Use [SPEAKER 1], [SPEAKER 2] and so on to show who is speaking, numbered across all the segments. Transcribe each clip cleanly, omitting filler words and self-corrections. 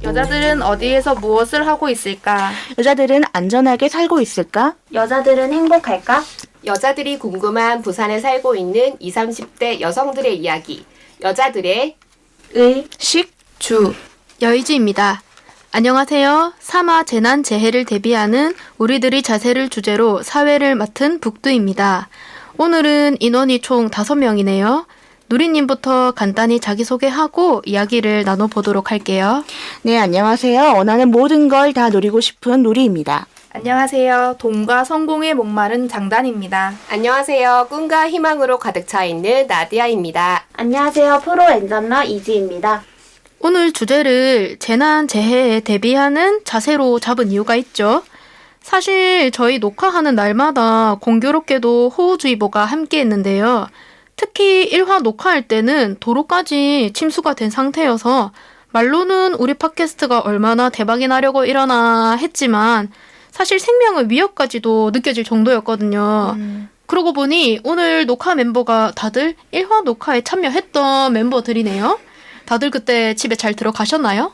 [SPEAKER 1] 여자들은 어디에서 무엇을 하고 있을까?
[SPEAKER 2] 여자들은 안전하게 살고 있을까?
[SPEAKER 3] 여자들은 행복할까?
[SPEAKER 4] 여자들이 궁금한 부산에 살고 있는 20, 30대 여성들의 이야기. 여자들의
[SPEAKER 1] 주 여의주입니다. 안녕하세요. 사마 재난 재해를 대비하는 우리들의 자세를 주제로 사회를 맡은 북두입니다. 오늘은 인원이 총 5명이네요. 누리님부터 간단히 자기소개하고 이야기를 나눠보도록 할게요.
[SPEAKER 2] 네, 안녕하세요. 원하는 모든 걸 다 누리고 싶은 누리입니다.
[SPEAKER 1] 안녕하세요. 돈과 성공에 목마른 장단입니다.
[SPEAKER 4] 안녕하세요. 꿈과 희망으로 가득 차 있는 나디아입니다.
[SPEAKER 3] 안녕하세요. 프로 엔잡러 이지입니다.
[SPEAKER 1] 오늘 주제를 재난 재해에 대비하는 자세로 잡은 이유가 있죠. 사실 저희 녹화하는 날마다 공교롭게도 호우주의보가 함께 했는데요. 특히 1화 녹화할 때는 도로까지 침수가 된 상태여서 말로는 우리 팟캐스트가 얼마나 대박이 나려고 이러나 했지만 사실 생명의 위협까지도 느껴질 정도였거든요. 그러고 보니 오늘 녹화 멤버가 다들 1화 녹화에 참여했던 멤버들이네요. 다들 그때 집에 잘 들어가셨나요?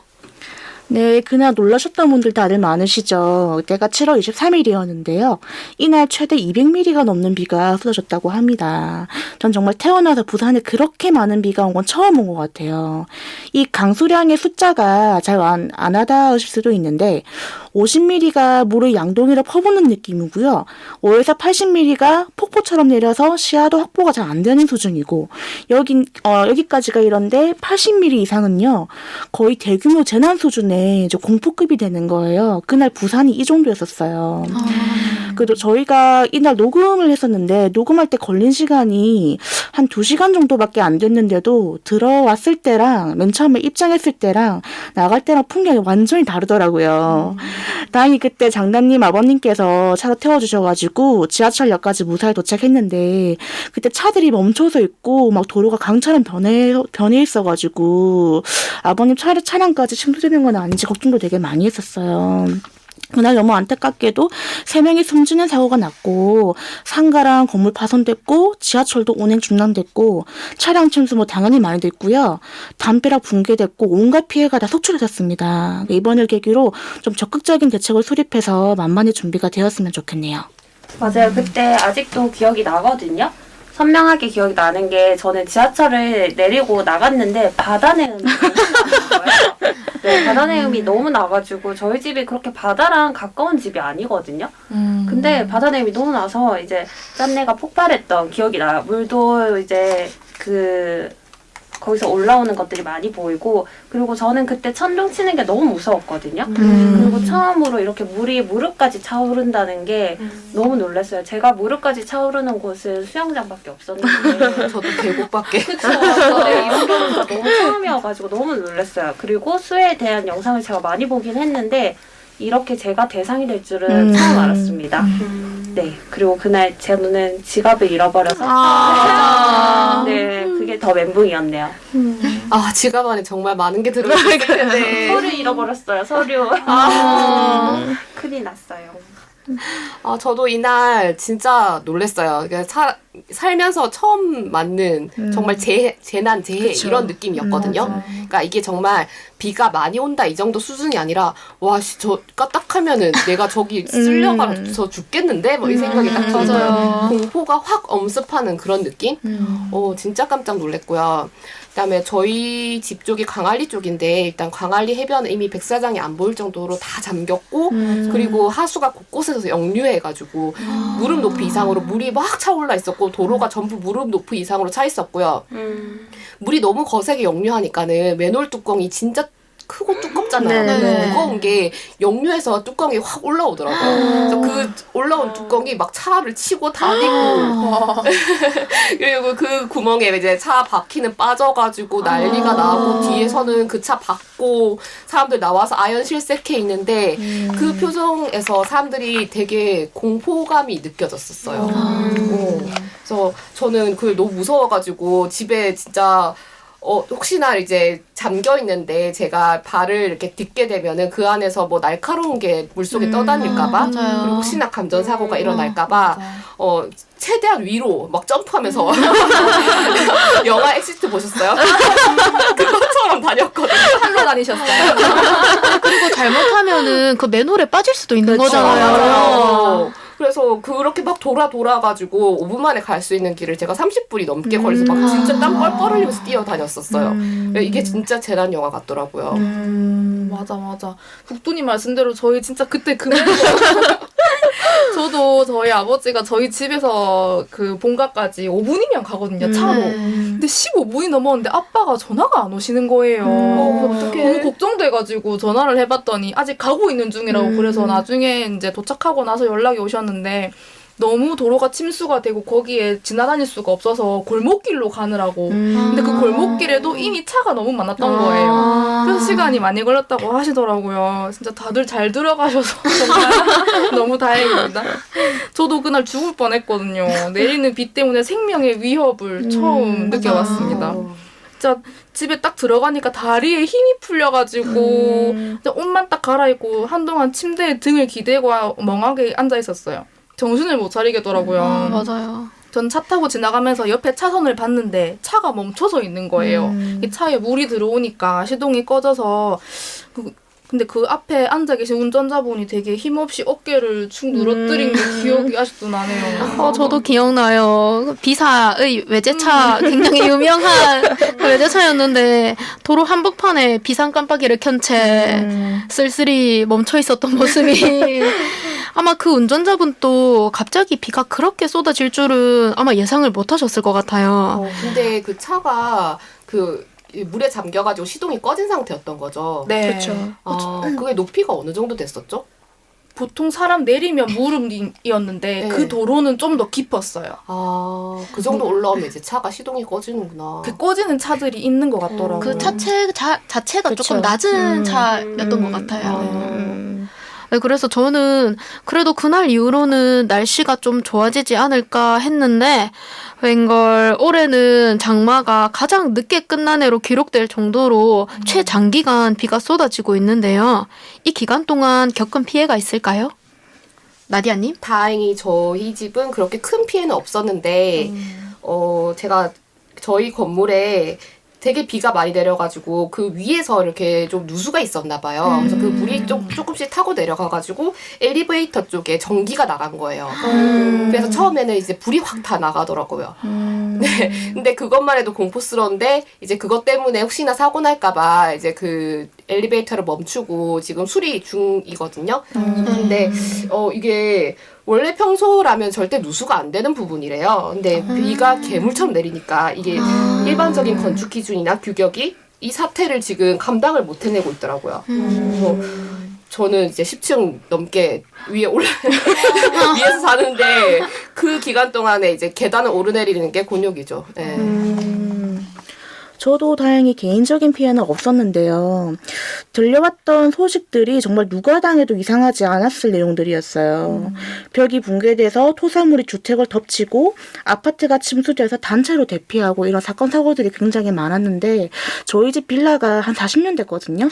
[SPEAKER 2] 네, 그날 놀라셨던 분들 다들 많으시죠. 그때가 7월 23일이었는데요. 이날 최대 200mm가 넘는 비가 쏟아졌다고 합니다. 전 정말 태어나서 부산에 그렇게 많은 비가 온 건 처음 온 것 같아요. 이 강수량의 숫자가 잘 안 와닿으실 수도 있는데 50mm가 물의 양동이를 퍼붓는 느낌이고요. 5에서 80mm가 폭포처럼 내려서 시야도 확보가 잘 안 되는 수준이고 여기까지가 이런데 80mm 이상은요. 거의 대규모 재난 수준의 이제 공포급이 되는 거예요. 그날 부산이 이 정도였었어요. 그래도 저희가 이날 녹음을 했었는데 녹음할 때 걸린 시간이 한 2시간 정도밖에 안 됐는데도 들어왔을 때랑 맨 처음에 입장했을 때랑 나갈 때랑 풍경이 완전히 다르더라고요. 다행히 그때 장단님 아버님께서 차로 태워주셔가지고 지하철역까지 무사히 도착했는데 그때 차들이 멈춰서 있고 막 도로가 강처럼 변해 있어가지고 아버님 차량까지 침수되는 건 아닌지 걱정도 되게 많이 했었어요. 그날 너무 안타깝게도 3명이 숨지는 사고가 났고 상가랑 건물 파손됐고 지하철도 운행 중단됐고 차량 침수 당연히 많이 됐고요. 담벼락 붕괴됐고 온갖 피해가 다 속출해졌습니다. 이번을 계기로 좀 적극적인 대책을 수립해서 만만히 준비가 되었으면 좋겠네요.
[SPEAKER 3] 맞아요. 그때 아직도 기억이 나거든요. 선명하게 기억이 나는 게 저는 지하철을 내리고 나갔는데 바다 내음이 너무 나는 거예요. 네, 바다 내음이 너무 나가지고 저희 집이 그렇게 바다랑 가까운 집이 아니거든요. 근데 바다 내음이 너무 나서 이제 짠내가 폭발했던 기억이 나요. 물도 이제 거기서 올라오는 것들이 많이 보이고 그리고 저는 그때 천둥 치는 게 너무 무서웠거든요. 그리고 처음으로 이렇게 물이 무릎까지 차오른다는 게 너무 놀랐어요. 제가 무릎까지 차오르는 곳은 수영장밖에 없었는데
[SPEAKER 4] 저도 계곡밖에.
[SPEAKER 3] 그쵸. 네, 이런 경우가 너무 처음이어가지고 너무 놀랐어요. 그리고 수해에 대한 영상을 제가 많이 보긴 했는데 이렇게 제가 대상이 될 줄은 처음 알았습니다. 네, 그리고 그날 제 눈은 지갑을 잃어버려서 네, 그게 더 멘붕이었네요.
[SPEAKER 4] 지갑 안에 정말 많은 게 들어있을 텐데.
[SPEAKER 3] 서류 잃어버렸어요. 서류. 큰일 났어요.
[SPEAKER 4] 저도 이날 진짜 놀랐어요. 살면서 처음 맞는 정말 재난, 재해
[SPEAKER 2] 그쵸.
[SPEAKER 4] 이런 느낌이었거든요. 그러니까 이게 정말 비가 많이 온다 이 정도 수준이 아니라 저 까딱하면은 내가 저기 쓸려가서 죽겠는데 뭐 이 생각이 딱 들어요. 공포가 확 엄습하는 그런 느낌? 진짜 깜짝 놀랐고요. 그다음에 저희 집 쪽이 광안리 쪽인데 일단 광안리 해변은 이미 백사장이 안 보일 정도로 다 잠겼고 그리고 하수가 곳곳에서 역류해가지고 무릎 높이 이상으로 물이 막 차올라 있었고 도로가 전부 무릎 높이 이상으로 차 있었고요. 물이 너무 거세게 역류하니까는 맨홀 뚜껑이 진짜 크고 두껍잖아요.
[SPEAKER 1] 네.
[SPEAKER 4] 무거운 게 역류해서 뚜껑이 확 올라오더라고요. 그래서 그 올라온 뚜껑이 막 차를 치고 다니고 그리고 그 구멍에 이제 차 바퀴는 빠져가지고 난리가 나고 뒤에서는 그 차 받고 사람들 나와서 아연 실색해 있는데 그 표정에서 사람들이 되게 공포감이 느껴졌었어요. 그래서 저는 그게 너무 무서워가지고 집에 진짜 혹시나 이제 잠겨 있는데 제가 발을 이렇게 딛게 되면은 그 안에서 뭐 날카로운 게 물속에 떠다닐까봐
[SPEAKER 1] 맞아요.
[SPEAKER 4] 그리고 혹시나 감전 사고가 일어날까봐 최대한 위로 막 점프하면서 영화 엑시트 보셨어요? 그것처럼 다녔거든요.
[SPEAKER 5] 팔로 다니셨어요.
[SPEAKER 1] 그리고 잘못하면은 그 맨홀에 빠질 수도 있는
[SPEAKER 2] 그렇죠.
[SPEAKER 1] 거잖아요.
[SPEAKER 4] 맞아요. 그래서 그렇게 막 돌아가지고 5분 만에 갈 수 있는 길을 제가 30분이 넘게 걸려서 막 진짜 땀 뻘뻘 흘리면서 뛰어다녔었어요. 이게 진짜 재난 영화 같더라고요.
[SPEAKER 5] 맞아. 국두님 말씀대로 저희 진짜 그때 저도 저희 아버지가 저희 집에서 그 본가까지 5분이면 가거든요, 차로. 근데 15분이 넘었는데 아빠가 전화가 안 오시는 거예요. 너무 걱정돼가지고 전화를 해봤더니 아직 가고 있는 중이라고 그래서 나중에 이제 도착하고 나서 연락이 오셨는데 너무 도로가 침수가 되고 거기에 지나다닐 수가 없어서 골목길로 가느라고. 근데 그 골목길에도 이미 차가 너무 많았던 거예요. 그래서 시간이 많이 걸렸다고 하시더라고요. 진짜 다들 잘 들어가셔서 정말 너무 다행입니다. 저도 그날 죽을 뻔했거든요. 내리는 비 때문에 생명의 위협을 처음 느껴봤습니다. 진짜 집에 딱 들어가니까 다리에 힘이 풀려가지고 진짜 옷만 딱 갈아입고 한동안 침대에 등을 기대고 멍하게 앉아 있었어요. 정신을 못 차리겠더라고요.
[SPEAKER 1] 맞아요.
[SPEAKER 5] 전 차 타고 지나가면서 옆에 차선을 봤는데 차가 멈춰서 있는 거예요. 이 차에 물이 들어오니까 시동이 꺼져서 근데 그 앞에 앉아 계신 운전자분이 되게 힘없이 어깨를 축 늘어뜨린 게 기억이 아직도 나네요.
[SPEAKER 1] 저도 기억나요. 비사의 외제차, 굉장히 유명한 그 외제차였는데 도로 한복판에 비상 깜빡이를 켠 채 쓸쓸히 멈춰 있었던 모습이 아마 그 운전자분도 갑자기 비가 그렇게 쏟아질 줄은 아마 예상을 못 하셨을 것 같아요.
[SPEAKER 4] 근데 그 차가 물에 잠겨가지고 시동이 꺼진 상태였던 거죠.
[SPEAKER 5] 네.
[SPEAKER 1] 그렇죠.
[SPEAKER 4] 그게 높이가 어느 정도 됐었죠?
[SPEAKER 5] 보통 사람 내리면 무릎이었는데
[SPEAKER 4] 네.
[SPEAKER 5] 그 도로는 좀 더 깊었어요.
[SPEAKER 4] 그 정도 올라오면 이제 차가 시동이 꺼지는구나.
[SPEAKER 5] 그 꺼지는 차들이 있는 것 같더라고요.
[SPEAKER 1] 그 자체가
[SPEAKER 2] 그쵸.
[SPEAKER 1] 조금 낮은 차였던 것 같아요. 네, 그래서 저는 그래도 그날 이후로는 날씨가 좀 좋아지지 않을까 했는데 웬걸 올해는 장마가 가장 늦게 끝난 해로 기록될 정도로 최장기간 비가 쏟아지고 있는데요. 이 기간 동안 겪은 피해가 있을까요? 나디아님?
[SPEAKER 4] 다행히 저희 집은 그렇게 큰 피해는 없었는데 제가 저희 건물에 되게 비가 많이 내려가지고 그 위에서 이렇게 좀 누수가 있었나 봐요. 그래서 그 물이 조금씩 타고 내려가가지고 엘리베이터 쪽에 전기가 나간 거예요. 그래서 처음에는 이제 불이 확 다 나가더라고요. 네. 근데 그것만 해도 공포스러운데 이제 그것 때문에 혹시나 사고 날까봐 이제 그 엘리베이터를 멈추고 지금 수리 중이거든요. 근데 이게 원래 평소라면 절대 누수가 안 되는 부분이래요. 근데 비가 개물처럼 내리니까 이게 일반적인 건축 기준이나 규격이 이 사태를 지금 감당을 못 해내고 있더라고요. 그래서 저는 이제 10층 넘게 위에서 사는데 그 기간 동안에 이제 계단을 오르내리는 게 곤욕이죠. 네.
[SPEAKER 2] 저도 다행히 개인적인 피해는 없었는데요. 들려왔던 소식들이 정말 누가 당해도 이상하지 않았을 내용들이었어요. 벽이 붕괴돼서 토사물이 주택을 덮치고 아파트가 침수돼서 단체로 대피하고 이런 사건 사고들이 굉장히 많았는데 저희 집 빌라가 한 40년 됐거든요.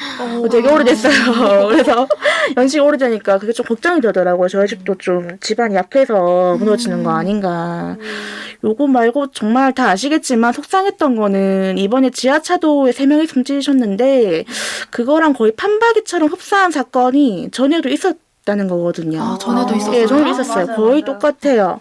[SPEAKER 2] 되게 오래됐어요. 그래서 연식이 오래되니까 그게 좀 걱정이 되더라고요. 저희 집도 좀 집안이 약해서 무너지는 거 아닌가. 요거 말고 정말 다 아시겠지만 속상했던 거는 이번에 지하차도에 3명이 숨지셨는데 그거랑 거의 판박이처럼 흡사한 사건이 전에도 있었다는 거거든요.
[SPEAKER 1] 전에도 있었어요?
[SPEAKER 2] 네, 전에도 있었어요. 거의 똑같아요.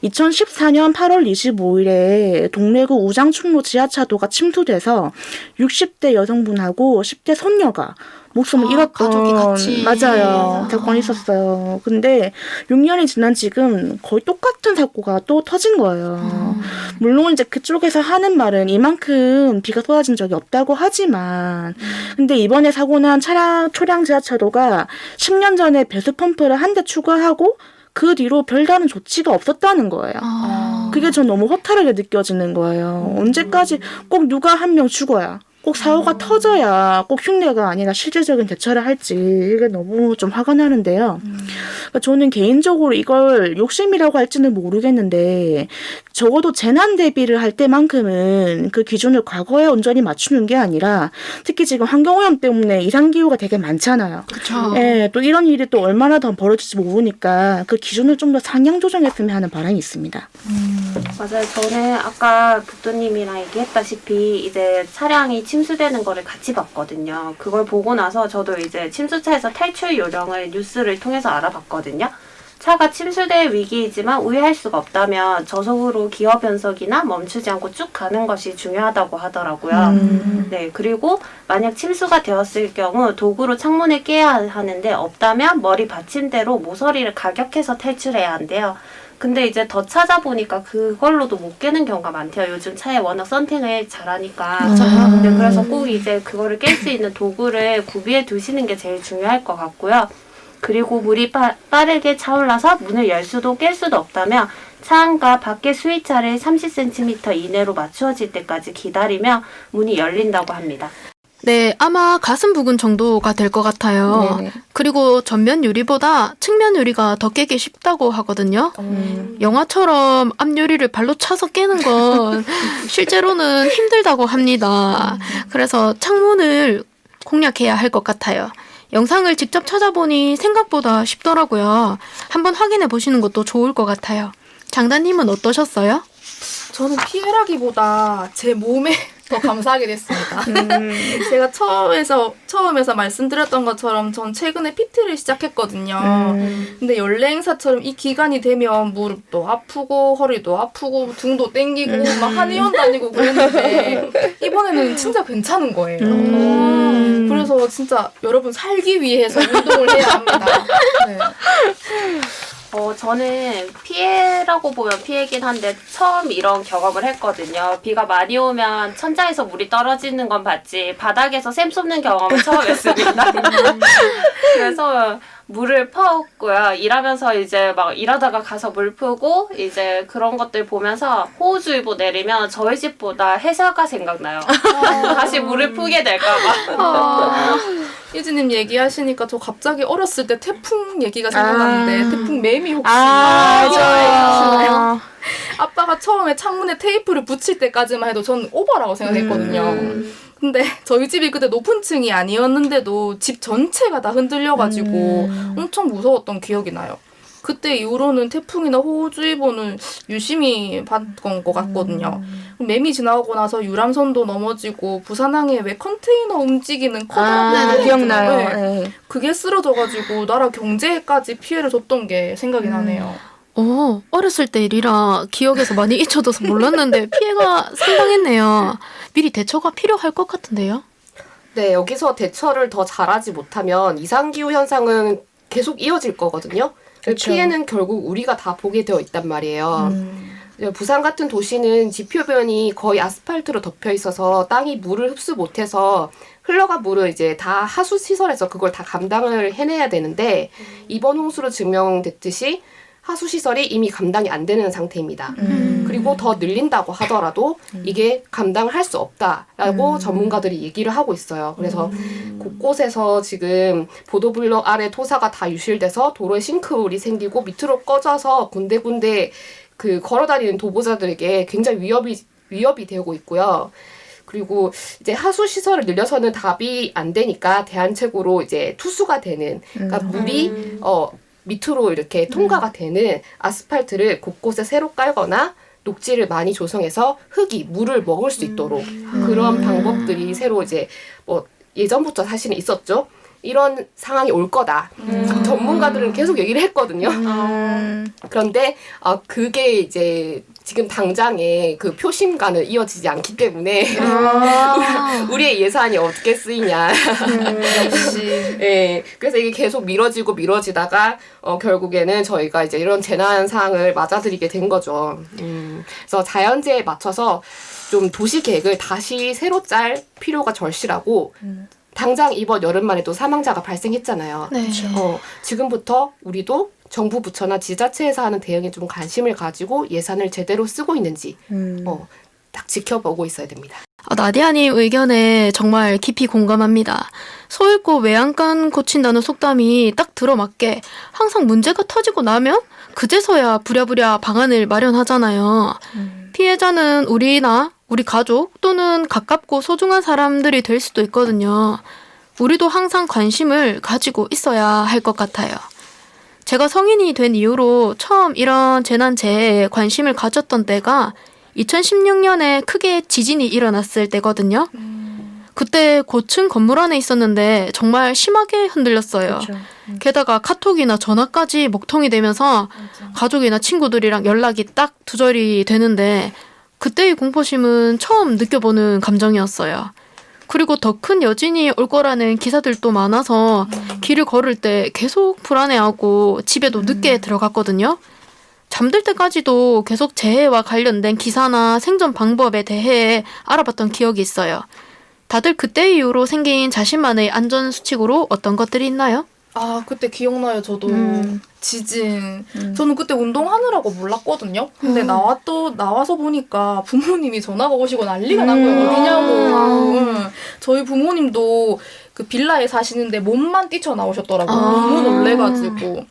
[SPEAKER 2] 2014년 8월 25일에 동래구 우장충로 지하차도가 침수돼서 60대 여성분하고 10대 손녀가 목숨을 잃었던
[SPEAKER 1] 가족이 같이.
[SPEAKER 2] 맞아요. 사건이 있었어요. 근데 6년이 지난 지금 거의 똑같은 사고가 또 터진 거예요. 물론 이제 그쪽에서 하는 말은 이만큼 비가 쏟아진 적이 없다고 하지만 근데 이번에 사고 난 초량 지하차도가 10년 전에 배수 펌프를 한 대 추가하고 그 뒤로 별다른 조치가 없었다는 거예요. 그게 전 너무 허탈하게 느껴지는 거예요. 언제까지 꼭 누가 한 명 죽어야 꼭 사고가 터져야 꼭 흉내가 아니라 실질적인 대처를 할지 이게 너무 좀 화가 나는데요. 그러니까 저는 개인적으로 이걸 욕심이라고 할지는 모르겠는데 적어도 재난 대비를 할 때만큼은 그 기준을 과거에 온전히 맞추는 게 아니라 특히 지금 환경오염 때문에 이상기후가 되게 많잖아요.
[SPEAKER 1] 그쵸.
[SPEAKER 2] 예, 또 이런 일이 또 얼마나 더 벌어질지 모르니까 그 기준을 좀 더 상향 조정했으면 하는 바람이 있습니다.
[SPEAKER 3] 맞아요. 저는 아까 북도님이랑 얘기했다시피 이제 차량이 침수되는 거를 같이 봤거든요. 그걸 보고 나서 저도 이제 침수차에서 탈출 요령을 뉴스를 통해서 알아봤거든요. 차가 침수될 위기이지만 우회할 수가 없다면 저속으로 기어 변속이나 멈추지 않고 쭉 가는 것이 중요하다고 하더라고요. 네, 그리고 만약 침수가 되었을 경우 도구로 창문을 깨야 하는데 없다면 머리 받침대로 모서리를 가격해서 탈출해야 한대요. 근데 이제 더 찾아보니까 그걸로도 못 깨는 경우가 많대요. 요즘 차에 워낙 썬팅을 잘하니까. 네, 그래서 꼭 이제 그거를 깰 수 있는 도구를 구비해 두시는 게 제일 중요할 것 같고요. 그리고 물이 빠르게 차올라서 문을 열 수도 깰 수도 없다면 차 안과 밖의 수위차를 30cm 이내로 맞추어질 때까지 기다리며 문이 열린다고 합니다.
[SPEAKER 1] 네, 아마 가슴 부근 정도가 될 것 같아요.
[SPEAKER 2] 네네.
[SPEAKER 1] 그리고 전면 유리보다 측면 유리가 더 깨기 쉽다고 하거든요. 영화처럼 앞 유리를 발로 차서 깨는 건 실제로는 힘들다고 합니다. 그래서 창문을 공략해야 할 것 같아요. 영상을 직접 찾아보니 생각보다 쉽더라고요. 한번 확인해 보시는 것도 좋을 것 같아요. 장단님은 어떠셨어요?
[SPEAKER 5] 저는 피해라기보다 제 몸에 더 감사하게 됐습니다. 제가 처음에서 말씀드렸던 것처럼 전 최근에 PT를 시작했거든요. 근데 연례 행사처럼 이 기간이 되면 무릎도 아프고 허리도 아프고 등도 땡기고 막 한의원 다니고 그랬는데 이번에는 진짜 괜찮은 거예요. 그래서 진짜 여러분 살기 위해서 운동을 해야 합니다. 네.
[SPEAKER 3] 저는 피해라고 보면 피해긴 한데 처음 이런 경험을 했거든요. 비가 많이 오면 천장에서 물이 떨어지는 건 봤지 바닥에서 샘 쏟는 경험은 처음 했습니다. 그래서 물을 퍼왔고요. 일하면서 이제 막 일하다가 가서 물 푸고 이제 그런 것들 보면서 호우주의보 내리면 저희 집보다 해사가 생각나요. 다시 물을 푸게 될까봐.
[SPEAKER 5] 이지님 얘기하시니까 저 갑자기 어렸을 때 태풍 얘기가 생각나는데 태풍 매미 혹시
[SPEAKER 2] 맞아요.
[SPEAKER 5] 아빠가 처음에 창문에 테이프를 붙일 때까지만 해도 저는 오버라고 생각했거든요. 근데 저희 집이 그때 높은 층이 아니었는데도 집 전체가 다 흔들려가지고 엄청 무서웠던 기억이 나요. 그때 이후로는 태풍이나 호우주의보는 유심히 봤던 것 같거든요. 매미 지나고 나서 유람선도 넘어지고 부산항에 왜 컨테이너 움직이는 커다란 거
[SPEAKER 2] 기억나요.
[SPEAKER 5] 있잖아요.
[SPEAKER 2] 네.
[SPEAKER 5] 그게 쓰러져가지고 나라 경제에까지 피해를 줬던 게 생각이 나네요.
[SPEAKER 1] 어렸을 때 일이라 기억에서 많이 잊혀져서 몰랐는데 피해가 상당했네요. 미리 대처가 필요할 것 같은데요?
[SPEAKER 4] 네, 여기서 대처를 더 잘하지 못하면 이상기후 현상은 계속 이어질 거거든요.
[SPEAKER 2] 그쵸.
[SPEAKER 4] 피해는 결국 우리가 다 보게 되어 있단 말이에요. 부산 같은 도시는 지표면이 거의 아스팔트로 덮여 있어서 땅이 물을 흡수 못해서 흘러간 물을 이제 다 하수 시설에서 그걸 다 감당을 해내야 되는데 이번 홍수로 증명됐듯이 하수 시설이 이미 감당이 안 되는 상태입니다. 그리고 더 늘린다고 하더라도 이게 감당을 할 수 없다라고 전문가들이 얘기를 하고 있어요. 그래서 곳곳에서 지금 보도블럭 아래 토사가 다 유실돼서 도로에 싱크홀이 생기고 밑으로 꺼져서 군데군데 그 걸어다니는 도보자들에게 굉장히 위협이 되고 있고요. 그리고 이제 하수 시설을 늘려서는 답이 안 되니까 대안책으로 이제 투수가 되는 그러니까 물이 밑으로 이렇게 통과가 되는 아스팔트를 곳곳에 새로 깔거나 녹지를 많이 조성해서 흙이 물을 먹을 수 있도록 그런 방법들이 새로 이제 뭐 예전부터 사실은 있었죠. 이런 상황이 올 거다. 전문가들은 계속 얘기를 했거든요. 그런데 그게 이제 지금 당장에 그 표심과는 이어지지 않기 때문에 우리의 예산이 어떻게 쓰이냐.
[SPEAKER 5] 역시.
[SPEAKER 4] 네, 그래서 이게 계속 미뤄지다가 결국에는 저희가 이제 이런 재난 상황을 맞아들이게 된 거죠. 그래서 자연재해에 맞춰서 좀 도시 계획을 다시 새로 짤 필요가 절실하고 당장 이번 여름만 해도 사망자가 발생했잖아요.
[SPEAKER 1] 네.
[SPEAKER 4] 지금부터 우리도 정부 부처나 지자체에서 하는 대응에 좀 관심을 가지고 예산을 제대로 쓰고 있는지 딱 지켜보고 있어야 됩니다.
[SPEAKER 1] 나디아님 의견에 정말 깊이 공감합니다. 소잃고 외양간 고친다는 속담이 딱 들어맞게 항상 문제가 터지고 나면 그제서야 부랴부랴 방안을 마련하잖아요. 피해자는 우리나 우리 가족 또는 가깝고 소중한 사람들이 될 수도 있거든요. 우리도 항상 관심을 가지고 있어야 할 것 같아요. 제가 성인이 된 이후로 처음 이런 재난재해에 관심을 가졌던 때가 2016년에 크게 지진이 일어났을 때거든요. 그때 고층 건물 안에 있었는데 정말 심하게 흔들렸어요.
[SPEAKER 2] 그렇죠.
[SPEAKER 1] 게다가 카톡이나 전화까지 먹통이 되면서 가족이나 친구들이랑 연락이 딱 두절이 되는데 그때의 공포심은 처음 느껴보는 감정이었어요. 그리고 더 큰 여진이 올 거라는 기사들도 많아서 길을 걸을 때 계속 불안해하고 집에도 늦게 들어갔거든요. 잠들 때까지도 계속 재해와 관련된 기사나 생존 방법에 대해 알아봤던 기억이 있어요. 다들 그때 이후로 생긴 자신만의 안전수칙으로 어떤 것들이 있나요?
[SPEAKER 5] 아, 그때 기억나요. 저도 지진. 저는 그때 운동하느라고 몰랐거든요. 근데 나와서 보니까 부모님이 전화가 오시고 난리가 난 거예요. 어디냐고. 저희 부모님도 그 빌라에 사시는데 몸만 뛰쳐나오셨더라고요. 너무 놀래가지고.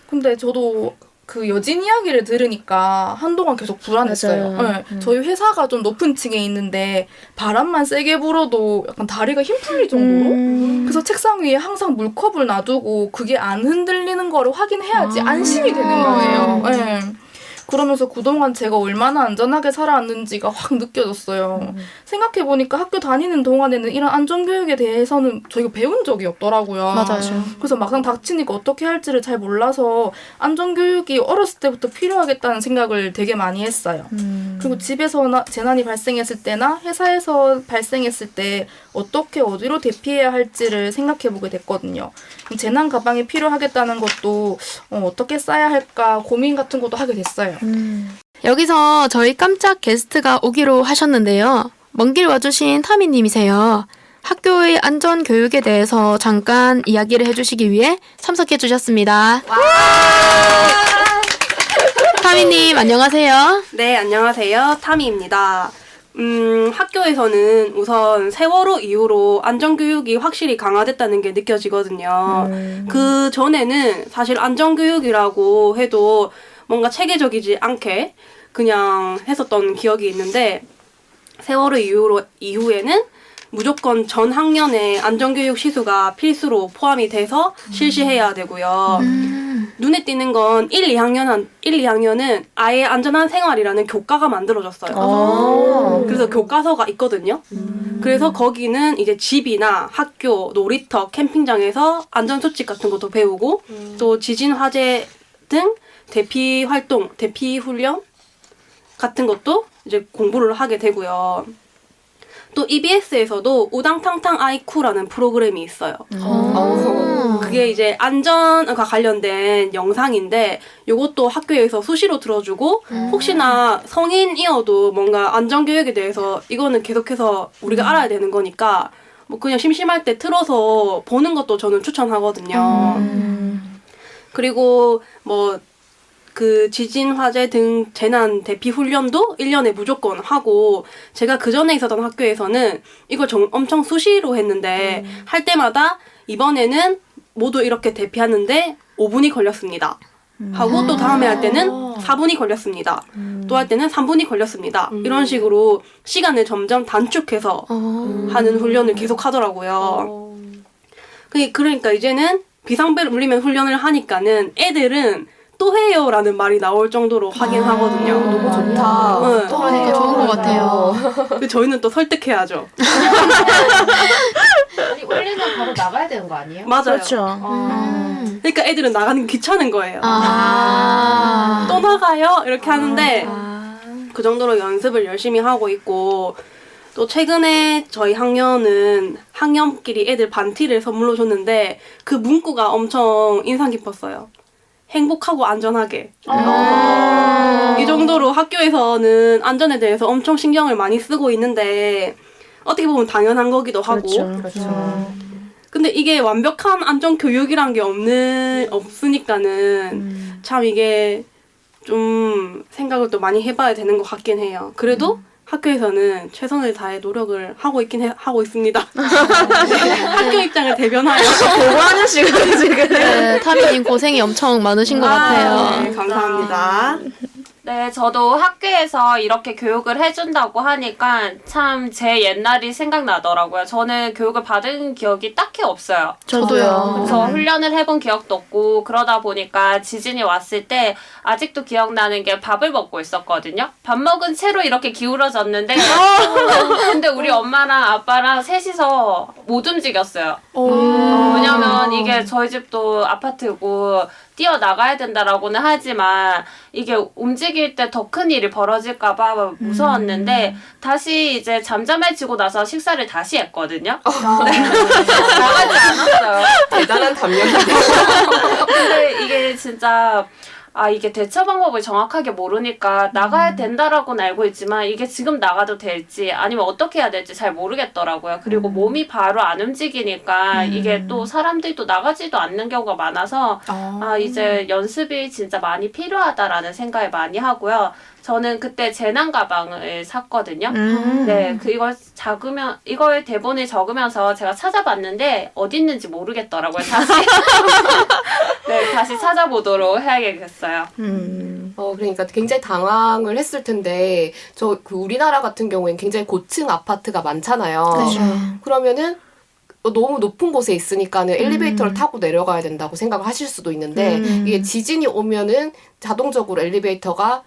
[SPEAKER 5] 근데 저도 그 여진 이야기를 들으니까 한동안 계속 불안했어요.
[SPEAKER 2] 맞아요.
[SPEAKER 5] 네. 저희 회사가 좀 높은 층에 있는데 바람만 세게 불어도 약간 다리가 힘 풀릴 정도로 그래서 책상 위에 항상 물컵을 놔두고 그게 안 흔들리는 거를 확인해야지 안심이 되는 거예요. 네. 그러면서 그동안 제가 얼마나 안전하게 살아왔는지가 확 느껴졌어요. 생각해보니까 학교 다니는 동안에는 이런 안전교육에 대해서는 저희가 배운 적이 없더라고요.
[SPEAKER 1] 맞아요.
[SPEAKER 5] 그래서 막상 닥치니까 어떻게 할지를 잘 몰라서 안전교육이 어렸을 때부터 필요하겠다는 생각을 되게 많이 했어요. 그리고 집에서 재난이 발생했을 때나 회사에서 발생했을 때 어떻게 어디로 대피해야 할지를 생각해보게 됐거든요. 재난 가방이 필요하겠다는 것도 어떻게 싸야 할까 고민 같은 것도 하게 됐어요.
[SPEAKER 1] 여기서 저희 깜짝 게스트가 오기로 하셨는데요. 먼 길 와주신 타미님이세요. 학교의 안전교육에 대해서 잠깐 이야기를 해주시기 위해 참석해 주셨습니다. 타미님 안녕하세요.
[SPEAKER 6] 네, 안녕하세요. 타미입니다. 학교에서는 우선 세월호 이후로 안전교육이 확실히 강화됐다는 게 느껴지거든요. 그 전에는 사실 안전교육이라고 해도 뭔가 체계적이지 않게 그냥 했었던 기억이 있는데 세월호 이후에는 무조건 전 학년에 안전교육 시수가 필수로 포함이 돼서 실시해야 되고요. 눈에 띄는 건 1, 2학년은 아예 안전한 생활이라는 교과가 만들어졌어요. 그래서 교과서가 있거든요. 그래서 거기는 이제 집이나 학교, 놀이터, 캠핑장에서 안전수칙 같은 것도 배우고 또 지진, 화재 등 대피 활동, 대피 훈련 같은 것도 이제 공부를 하게 되고요. 또 EBS에서도 우당탕탕 아이쿠라는 프로그램이 있어요. 그게 이제 안전과 관련된 영상인데 이것도 학교에서 수시로 들어주고 혹시나 성인이어도 뭔가 안전교육에 대해서 이거는 계속해서 우리가 알아야 되는 거니까 뭐 그냥 심심할 때 틀어서 보는 것도 저는 추천하거든요. 그리고 뭐 그 지진, 화재 등 재난 대피 훈련도 1년에 무조건 하고 제가 그전에 있었던 학교에서는 이걸 엄청 수시로 했는데 할 때마다 이번에는 모두 이렇게 대피하는데 5분이 걸렸습니다. 하고 또 다음에 할 때는 4분이 걸렸습니다. 또 할 때는 3분이 걸렸습니다. 이런 식으로 시간을 점점 단축해서 하는 훈련을 계속 하더라고요. 그러니까 이제는 비상벨 울리면 훈련을 하니까는 애들은 또 해요라는 말이 나올 정도로 하긴 하거든요.
[SPEAKER 4] 너무 좋다.
[SPEAKER 6] 네.
[SPEAKER 1] 그러니까 좋은 것 같아요.
[SPEAKER 6] 저희는 또 설득해야죠.
[SPEAKER 4] 아니, 울리면 바로 나가야 되는 거 아니에요?
[SPEAKER 6] 맞아요.
[SPEAKER 2] 그렇죠.
[SPEAKER 6] 그러니까 애들은 나가는 게 귀찮은 거예요.
[SPEAKER 1] 아.
[SPEAKER 6] 또 나가요? 이렇게 하는데 그 정도로 연습을 열심히 하고 있고 또 최근에 저희 학년은 학년끼리 애들 반티를 선물로 줬는데 그 문구가 엄청 인상 깊었어요. 행복하고 안전하게. 이 정도로 학교에서는 안전에 대해서 엄청 신경을 많이 쓰고 있는데 어떻게 보면 당연한 거기도 하고.
[SPEAKER 2] 그렇죠.
[SPEAKER 6] 근데 이게 완벽한 안전 교육이란 게 없으니까는 참 이게 좀 생각을 또 많이 해봐야 되는 것 같긴 해요. 그래도 학교에서는 최선을 다해 노력을 하고 있습니다. 네, 학교 입장을 대변하여.
[SPEAKER 2] 보고하는 시간이 지금.
[SPEAKER 1] 네, 타미님 고생이 엄청 많으신 것 같아요.
[SPEAKER 6] 네, 감사합니다.
[SPEAKER 3] 네, 저도 학교에서 이렇게 교육을 해준다고 하니까 참 제 옛날이 생각나더라고요. 저는 교육을 받은 기억이 딱히 없어요.
[SPEAKER 1] 저도요.
[SPEAKER 3] 그래서 훈련을 해본 기억도 없고 그러다 보니까 지진이 왔을 때 아직도 기억나는 게 밥을 먹고 있었거든요. 밥 먹은 채로 이렇게 기울어졌는데 근데 우리 엄마랑 아빠랑 셋이서 못 움직였어요. 왜냐면 이게 저희 집도 아파트고 뛰어나가야 된다라고는 하지만 이게 움직일 때 더 큰 일이 벌어질까봐 무서웠는데 다시 이제 잠잠해지고 나서 식사를 다시 했거든요. 네. 나가지 않았어요.
[SPEAKER 4] 대단한 담력인데.
[SPEAKER 3] 근데 이게 진짜 이게 대처 방법을 정확하게 모르니까 나가야 된다라고는 알고 있지만 이게 지금 나가도 될지 아니면 어떻게 해야 될지 잘 모르겠더라고요. 그리고 몸이 바로 안 움직이니까 이게 또 사람들이 또 나가지도 않는 경우가 많아서 이제 연습이 진짜 많이 필요하다라는 생각을 많이 하고요. 저는 그때 재난 가방을 샀거든요. 네, 이걸 대본을 적으면서 제가 찾아봤는데 어디 있는지 모르겠더라고요. 다시 네, 다시 찾아보도록 해야겠어요.
[SPEAKER 4] 그러니까 굉장히 당황을 했을 텐데 그 우리나라 같은 경우에는 굉장히 고층 아파트가 많잖아요. 그러면은 너무 높은 곳에 있으니까는 엘리베이터를 타고 내려가야 된다고 생각을 하실 수도 있는데 이게 지진이 오면은 자동적으로 엘리베이터가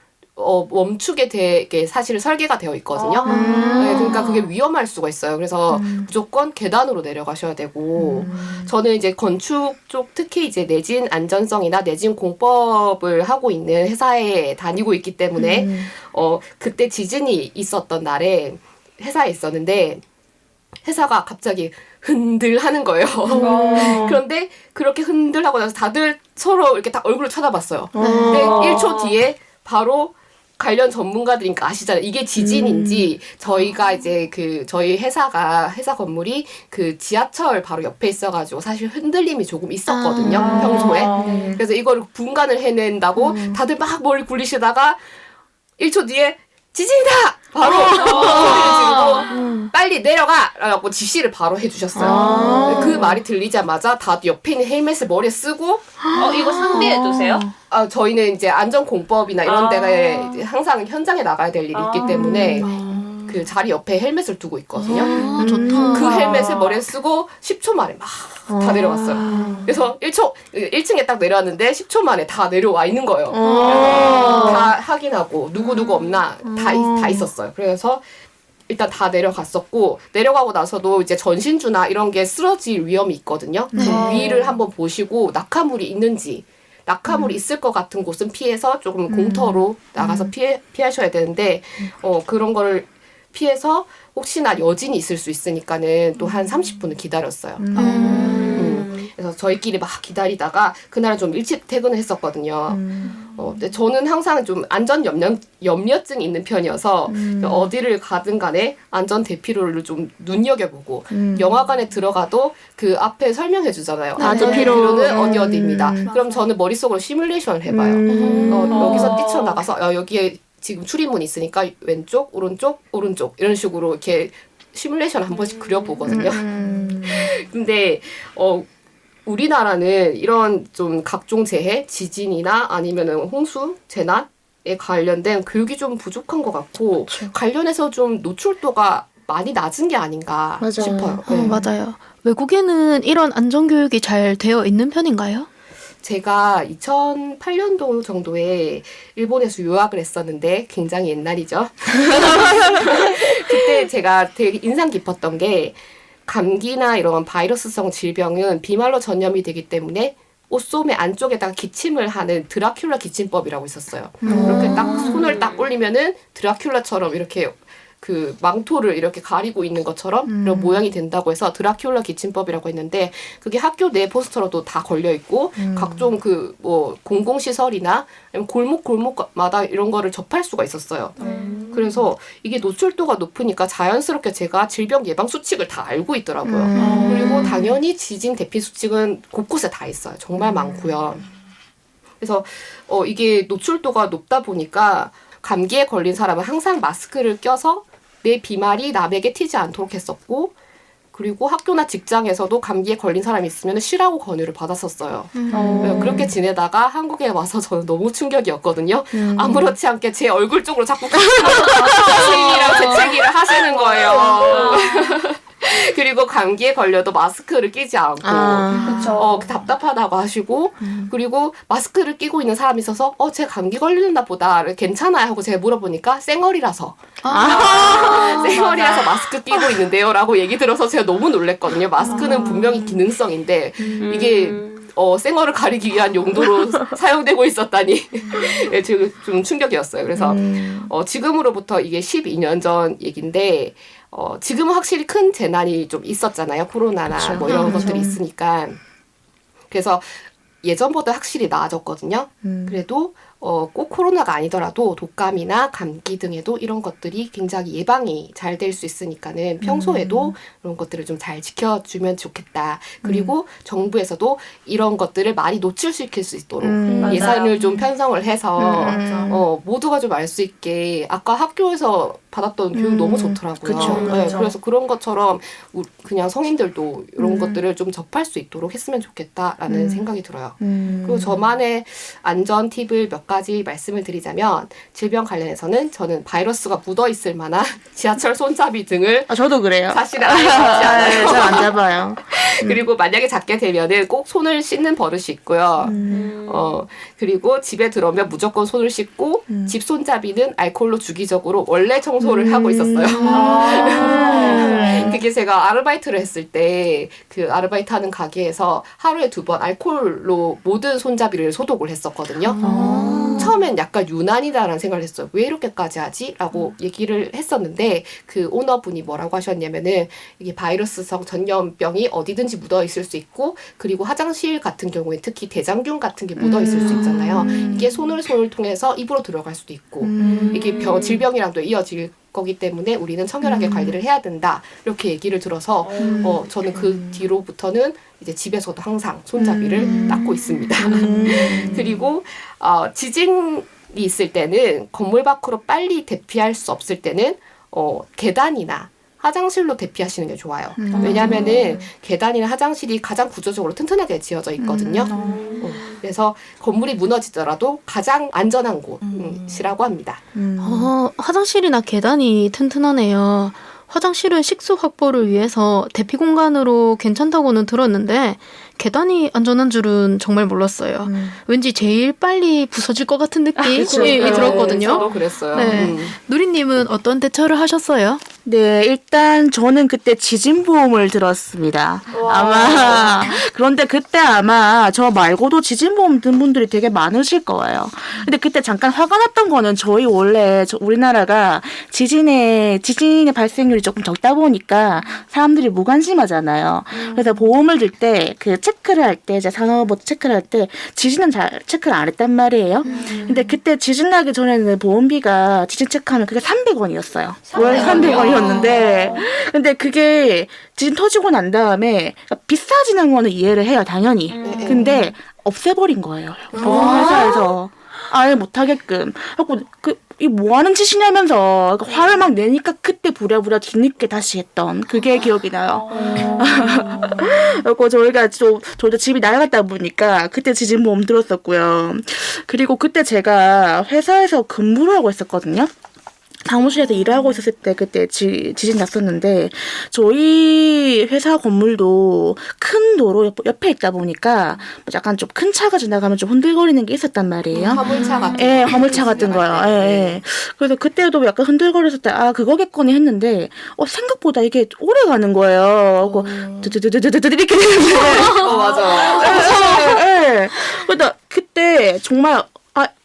[SPEAKER 4] 멈추게 되게 사실 설계가 되어 있거든요. 네, 그러니까 그게 위험할 수가 있어요. 그래서 무조건 계단으로 내려가셔야 되고 저는 이제 건축 쪽 특히 이제 내진 안전성이나 내진 공법을 하고 있는 회사에 다니고 있기 때문에 그때 지진이 있었던 날에 회사에 있었는데 회사가 갑자기 흔들 하는 거예요. 그런데 그렇게 흔들하고 나서 다들 서로 이렇게 딱 얼굴을 쳐다봤어요. 근데 1초 뒤에 바로 관련 전문가들이니까 아시잖아요. 이게 지진인지 저희가 이제 저희 회사 건물이 그 지하철 바로 옆에 있어가지고 사실 흔들림이 조금 있었거든요. 평소에. 그래서 이거를 분간을 해낸다고 다들 막 머리 굴리시다가 1초 뒤에 지진이다! 바로 소리를 지르고 빨리 내려가! 라고 지시를 바로 해주셨어요. 그 말이 들리자마자 다들 옆에 있는 헬멧을 머리에 쓰고
[SPEAKER 3] 이거 상비해두세요?
[SPEAKER 4] 저희는 이제 안전공법이나 이런 데가 이제 항상 현장에 나가야 될 일이 있기 때문에 그 자리 옆에 헬멧을 두고 있거든요.
[SPEAKER 1] 좋다.
[SPEAKER 4] 그 헬멧을 머리에 쓰고 10초 만에 막 다 내려왔어요. 그래서 1층에 딱 내려왔는데 10초 만에 다 내려와 있는 거예요. 다 확인하고 누구 없나 다 있었어요. 그래서 일단 다 내려갔었고 내려가고 나서도 이제 전신주나 이런 게 쓰러질 위험이 있거든요. 위를 한번 보시고 낙하물이 있는지 낙하물이 있을 것 같은 곳은 피해서 조금 공터로 나가서 피하셔야 되는데 그런 거를 피해서 혹시나 여진이 있을 수 있으니까는 또 한 30분을 기다렸어요. 그래서 저희끼리 막 기다리다가 그날은 좀 일찍 퇴근을 했었거든요. 근데 저는 항상 좀 안전 염려증이 있는 편이어서 어디를 가든 간에 안전 대피로를 좀 눈여겨보고 영화관에 들어가도 그 앞에 설명해 주잖아요. 안전 대피로는 어디입니다. 그럼 저는 머릿속으로 시뮬레이션을 해봐요. 여기서 뛰쳐나가서 여기에 지금 출입문이 있으니까 왼쪽, 오른쪽 이런 식으로 이렇게 시뮬레이션 한 번씩 그려보거든요. 근데 우리나라는 이런 좀 각종 재해, 지진이나 아니면은 홍수, 재난에 관련된 교육이 좀 부족한 것 같고 관련해서 좀 노출도가 많이 낮은 게 아닌가 싶어요. 네.
[SPEAKER 1] 맞아요. 외국에는 이런 안전교육이 잘 되어 있는 편인가요?
[SPEAKER 4] 제가 2008년도 정도에 일본에서 유학을 했었는데 굉장히 옛날이죠. 그때 제가 되게 인상 깊었던 게 감기나 이런 바이러스성 질병은 비말로 전염이 되기 때문에 옷소매 안쪽에다가 기침을 하는 드라큘라 기침법이라고 있었어요. 이렇게 딱 손을 딱 올리면은 드라큘라처럼 이렇게 그 망토를 이렇게 가리고 있는 것처럼 이런 모양이 된다고 해서 드라큘라 기침법이라고 했는데 그게 학교 내 포스터로도 다 걸려 있고 각종 그 뭐 공공시설이나 아니면 골목마다 이런 거를 접할 수가 있었어요. 그래서 이게 노출도가 높으니까 자연스럽게 제가 질병 예방 수칙을 다 알고 있더라고요. 그리고 당연히 지진 대피 수칙은 곳곳에 다 있어요. 정말 많고요. 그래서 이게 노출도가 높다 보니까 감기에 걸린 사람은 항상 마스크를 껴서 내 비말이 남에게 튀지 않도록 했었고 그리고 학교나 직장에서도 감기에 걸린 사람이 있으면 쉬라고 권유를 받았었어요. 그렇게 지내다가 한국에 와서 저는 너무 충격이었거든요. 아무렇지 않게 제 얼굴 쪽으로 자꾸 선생님이랑 재채기를 하시는 거예요. 그리고 감기에 걸려도 마스크를 끼지 않고 답답하다고 하시고 그리고 마스크를 끼고 있는 사람이 있어서 제 감기 걸리나 보다 괜찮아요 하고 제가 물어보니까 쌩얼이라서 쌩얼이라서 마스크 끼고 있는데요 라고 얘기 들어서 제가 너무 놀랬거든요. 마스크는 분명히 기능성인데 이게 쌩얼을 가리기 위한 용도로 사용되고 있었다니 네, 좀 충격이었어요. 그래서 지금으로부터 이게 12년 전 얘기인데 지금은 확실히 큰 재난이 좀 있었잖아요. 코로나나
[SPEAKER 2] 그렇죠.
[SPEAKER 4] 뭐 이런 것들이 있으니까. 그래서 예전보다 확실히 나아졌거든요. 그래도 꼭 코로나가 아니더라도 독감이나 감기 등에도 이런 것들이 굉장히 예방이 잘 될 수 있으니까는 평소에도 이런 것들을 좀 잘 지켜주면 좋겠다. 그리고 정부에서도 이런 것들을 많이 노출시킬 수 있도록 예산을 좀 편성을 해서 모두가 좀 알 수 있게 아까 학교에서 받았던 교육 너무 좋더라고요.
[SPEAKER 2] 그쵸.
[SPEAKER 4] 네, 그래서 그런 것처럼 그냥 성인들도 이런 것들을 좀 접할 수 있도록 했으면 좋겠다라는 생각이 들어요. 그리고 저만의 안전 팁을 몇 가지 말씀을 드리자면 질병 관련해서는 저는 바이러스가 묻어있을 만한 지하철 손잡이 등을
[SPEAKER 2] 저도 그래요.
[SPEAKER 4] 사실은 아예 잡지 않아요.
[SPEAKER 2] 잘 안 잡아요.
[SPEAKER 4] 그리고 만약에 잡게 되면은 꼭 손을 씻는 버릇이 있고요. 그리고 집에 들어오면 무조건 손을 씻고 집 손잡이는 알코올로 주기적으로 원래 청소를 하고 있었어요. 그게 제가 아르바이트를 했을 때 그 아르바이트 하는 가게에서 하루에 2번 알코올로 모든 손잡이를 소독을 했었거든요. 처음엔 약간 유난이다라는 생각을 했어요. 왜 이렇게까지 하지? 라고 얘기를 했었는데 그 오너분이 뭐라고 하셨냐면은 이게 바이러스성 전염병이 어디든지 묻어 있을 수 있고 그리고 화장실 같은 경우에 특히 대장균 같은 게 묻어 있을 수 있잖아요. 이게 손을 통해서 입으로 들어갈 수도 있고 이게 질병이랑도 이어질 거기 때문에 우리는 청결하게 관리를 해야 된다. 이렇게 얘기를 들어서 저는 그 뒤로부터는 이제 집에서도 항상 손잡이를 닦고 있습니다. 그리고 지진이 있을 때는 건물 밖으로 빨리 대피할 수 없을 때는 계단이나 화장실로 대피하시는 게 좋아요. 왜냐하면은 계단이나 화장실이 가장 구조적으로 튼튼하게 지어져 있거든요. 그래서 건물이 무너지더라도 가장 안전한 곳이라고 합니다.
[SPEAKER 1] 화장실이나 계단이 튼튼하네요. 화장실은 식수 확보를 위해서 대피 공간으로 괜찮다고는 들었는데 계단이 안전한 줄은 정말 몰랐어요. 왠지 제일 빨리 부서질 것 같은 느낌이 들었거든요.
[SPEAKER 4] 저도 그랬어요.
[SPEAKER 1] 네. 누리님은 어떤 대처를 하셨어요?
[SPEAKER 2] 네, 일단 저는 그때 지진보험을 들었습니다. 아마 그런데 그때 아마 저 말고도 지진보험 든 분들이 되게 많으실 거예요. 근데 그때 잠깐 화가 났던 거는 저희 원래 우리나라가 지진의 발생률이 조금 적다 보니까 사람들이 무관심하잖아요. 그래서 보험을 들 때 그 체크를 할 때 이제 산업부터 체크를 할 때 지진은 잘 체크를 안 했단 말이에요. 근데 그때 지진 나기 전에는 보험비가 지진 체크하면 그게 300원이었어요. 월 300원이었는데 근데 그게 지진 터지고 난 다음에 비싸지는 거는 이해를 해요, 당연히. 근데 없애버린 거예요. 보험회사에서. 아예 못하게끔. 하고 이 뭐하는 짓이냐면서 화를 막 내니까 그때 부랴부랴 뒤늦게 다시 했던 그게 기억이 나요. 그리고 저도 집이 낡았다 보니까 그때 지진보험 들었었고요. 그리고 그때 제가 회사에서 근무를 하고 있었거든요. 사무실에서 일하고 있었을 때 그때 지진 났었는데 저희 회사 건물도 큰 도로 옆에 있다 보니까 약간 좀 큰 차가 지나가면 좀 흔들거리는 게 있었단 말이에요.
[SPEAKER 4] 화물차 같은
[SPEAKER 2] 예, 화물차 같은 거요. 예, 예. 그래서 그때도 약간 흔들거렸을 때 그거겠거니 했는데 생각보다 이게 오래 가는 거예요. 그리고 드드드드드드 이렇게 되는데
[SPEAKER 4] 맞아.
[SPEAKER 2] 예. 그러다 그때 정말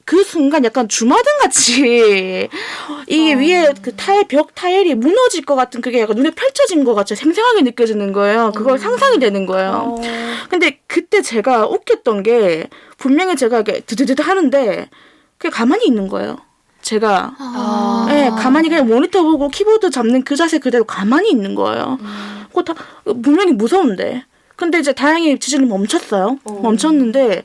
[SPEAKER 2] 그 순간 약간 주마등 같이 이게 위에 그 벽 타일이 무너질 것 같은 그게 약간 눈에 펼쳐진 것 같이 생생하게 느껴지는 거예요. 그걸 상상이 되는 거예요. 근데 그때 제가 웃겼던 게 분명히 제가 이렇게 드드드드 하는데 그게 가만히 있는 거예요. 제가 네, 가만히 그냥 모니터 보고 키보드 잡는 그 자세 그대로 가만히 있는 거예요. 그거 다 분명히 무서운데 근데 이제 다행히 지진이 멈췄어요. 멈췄는데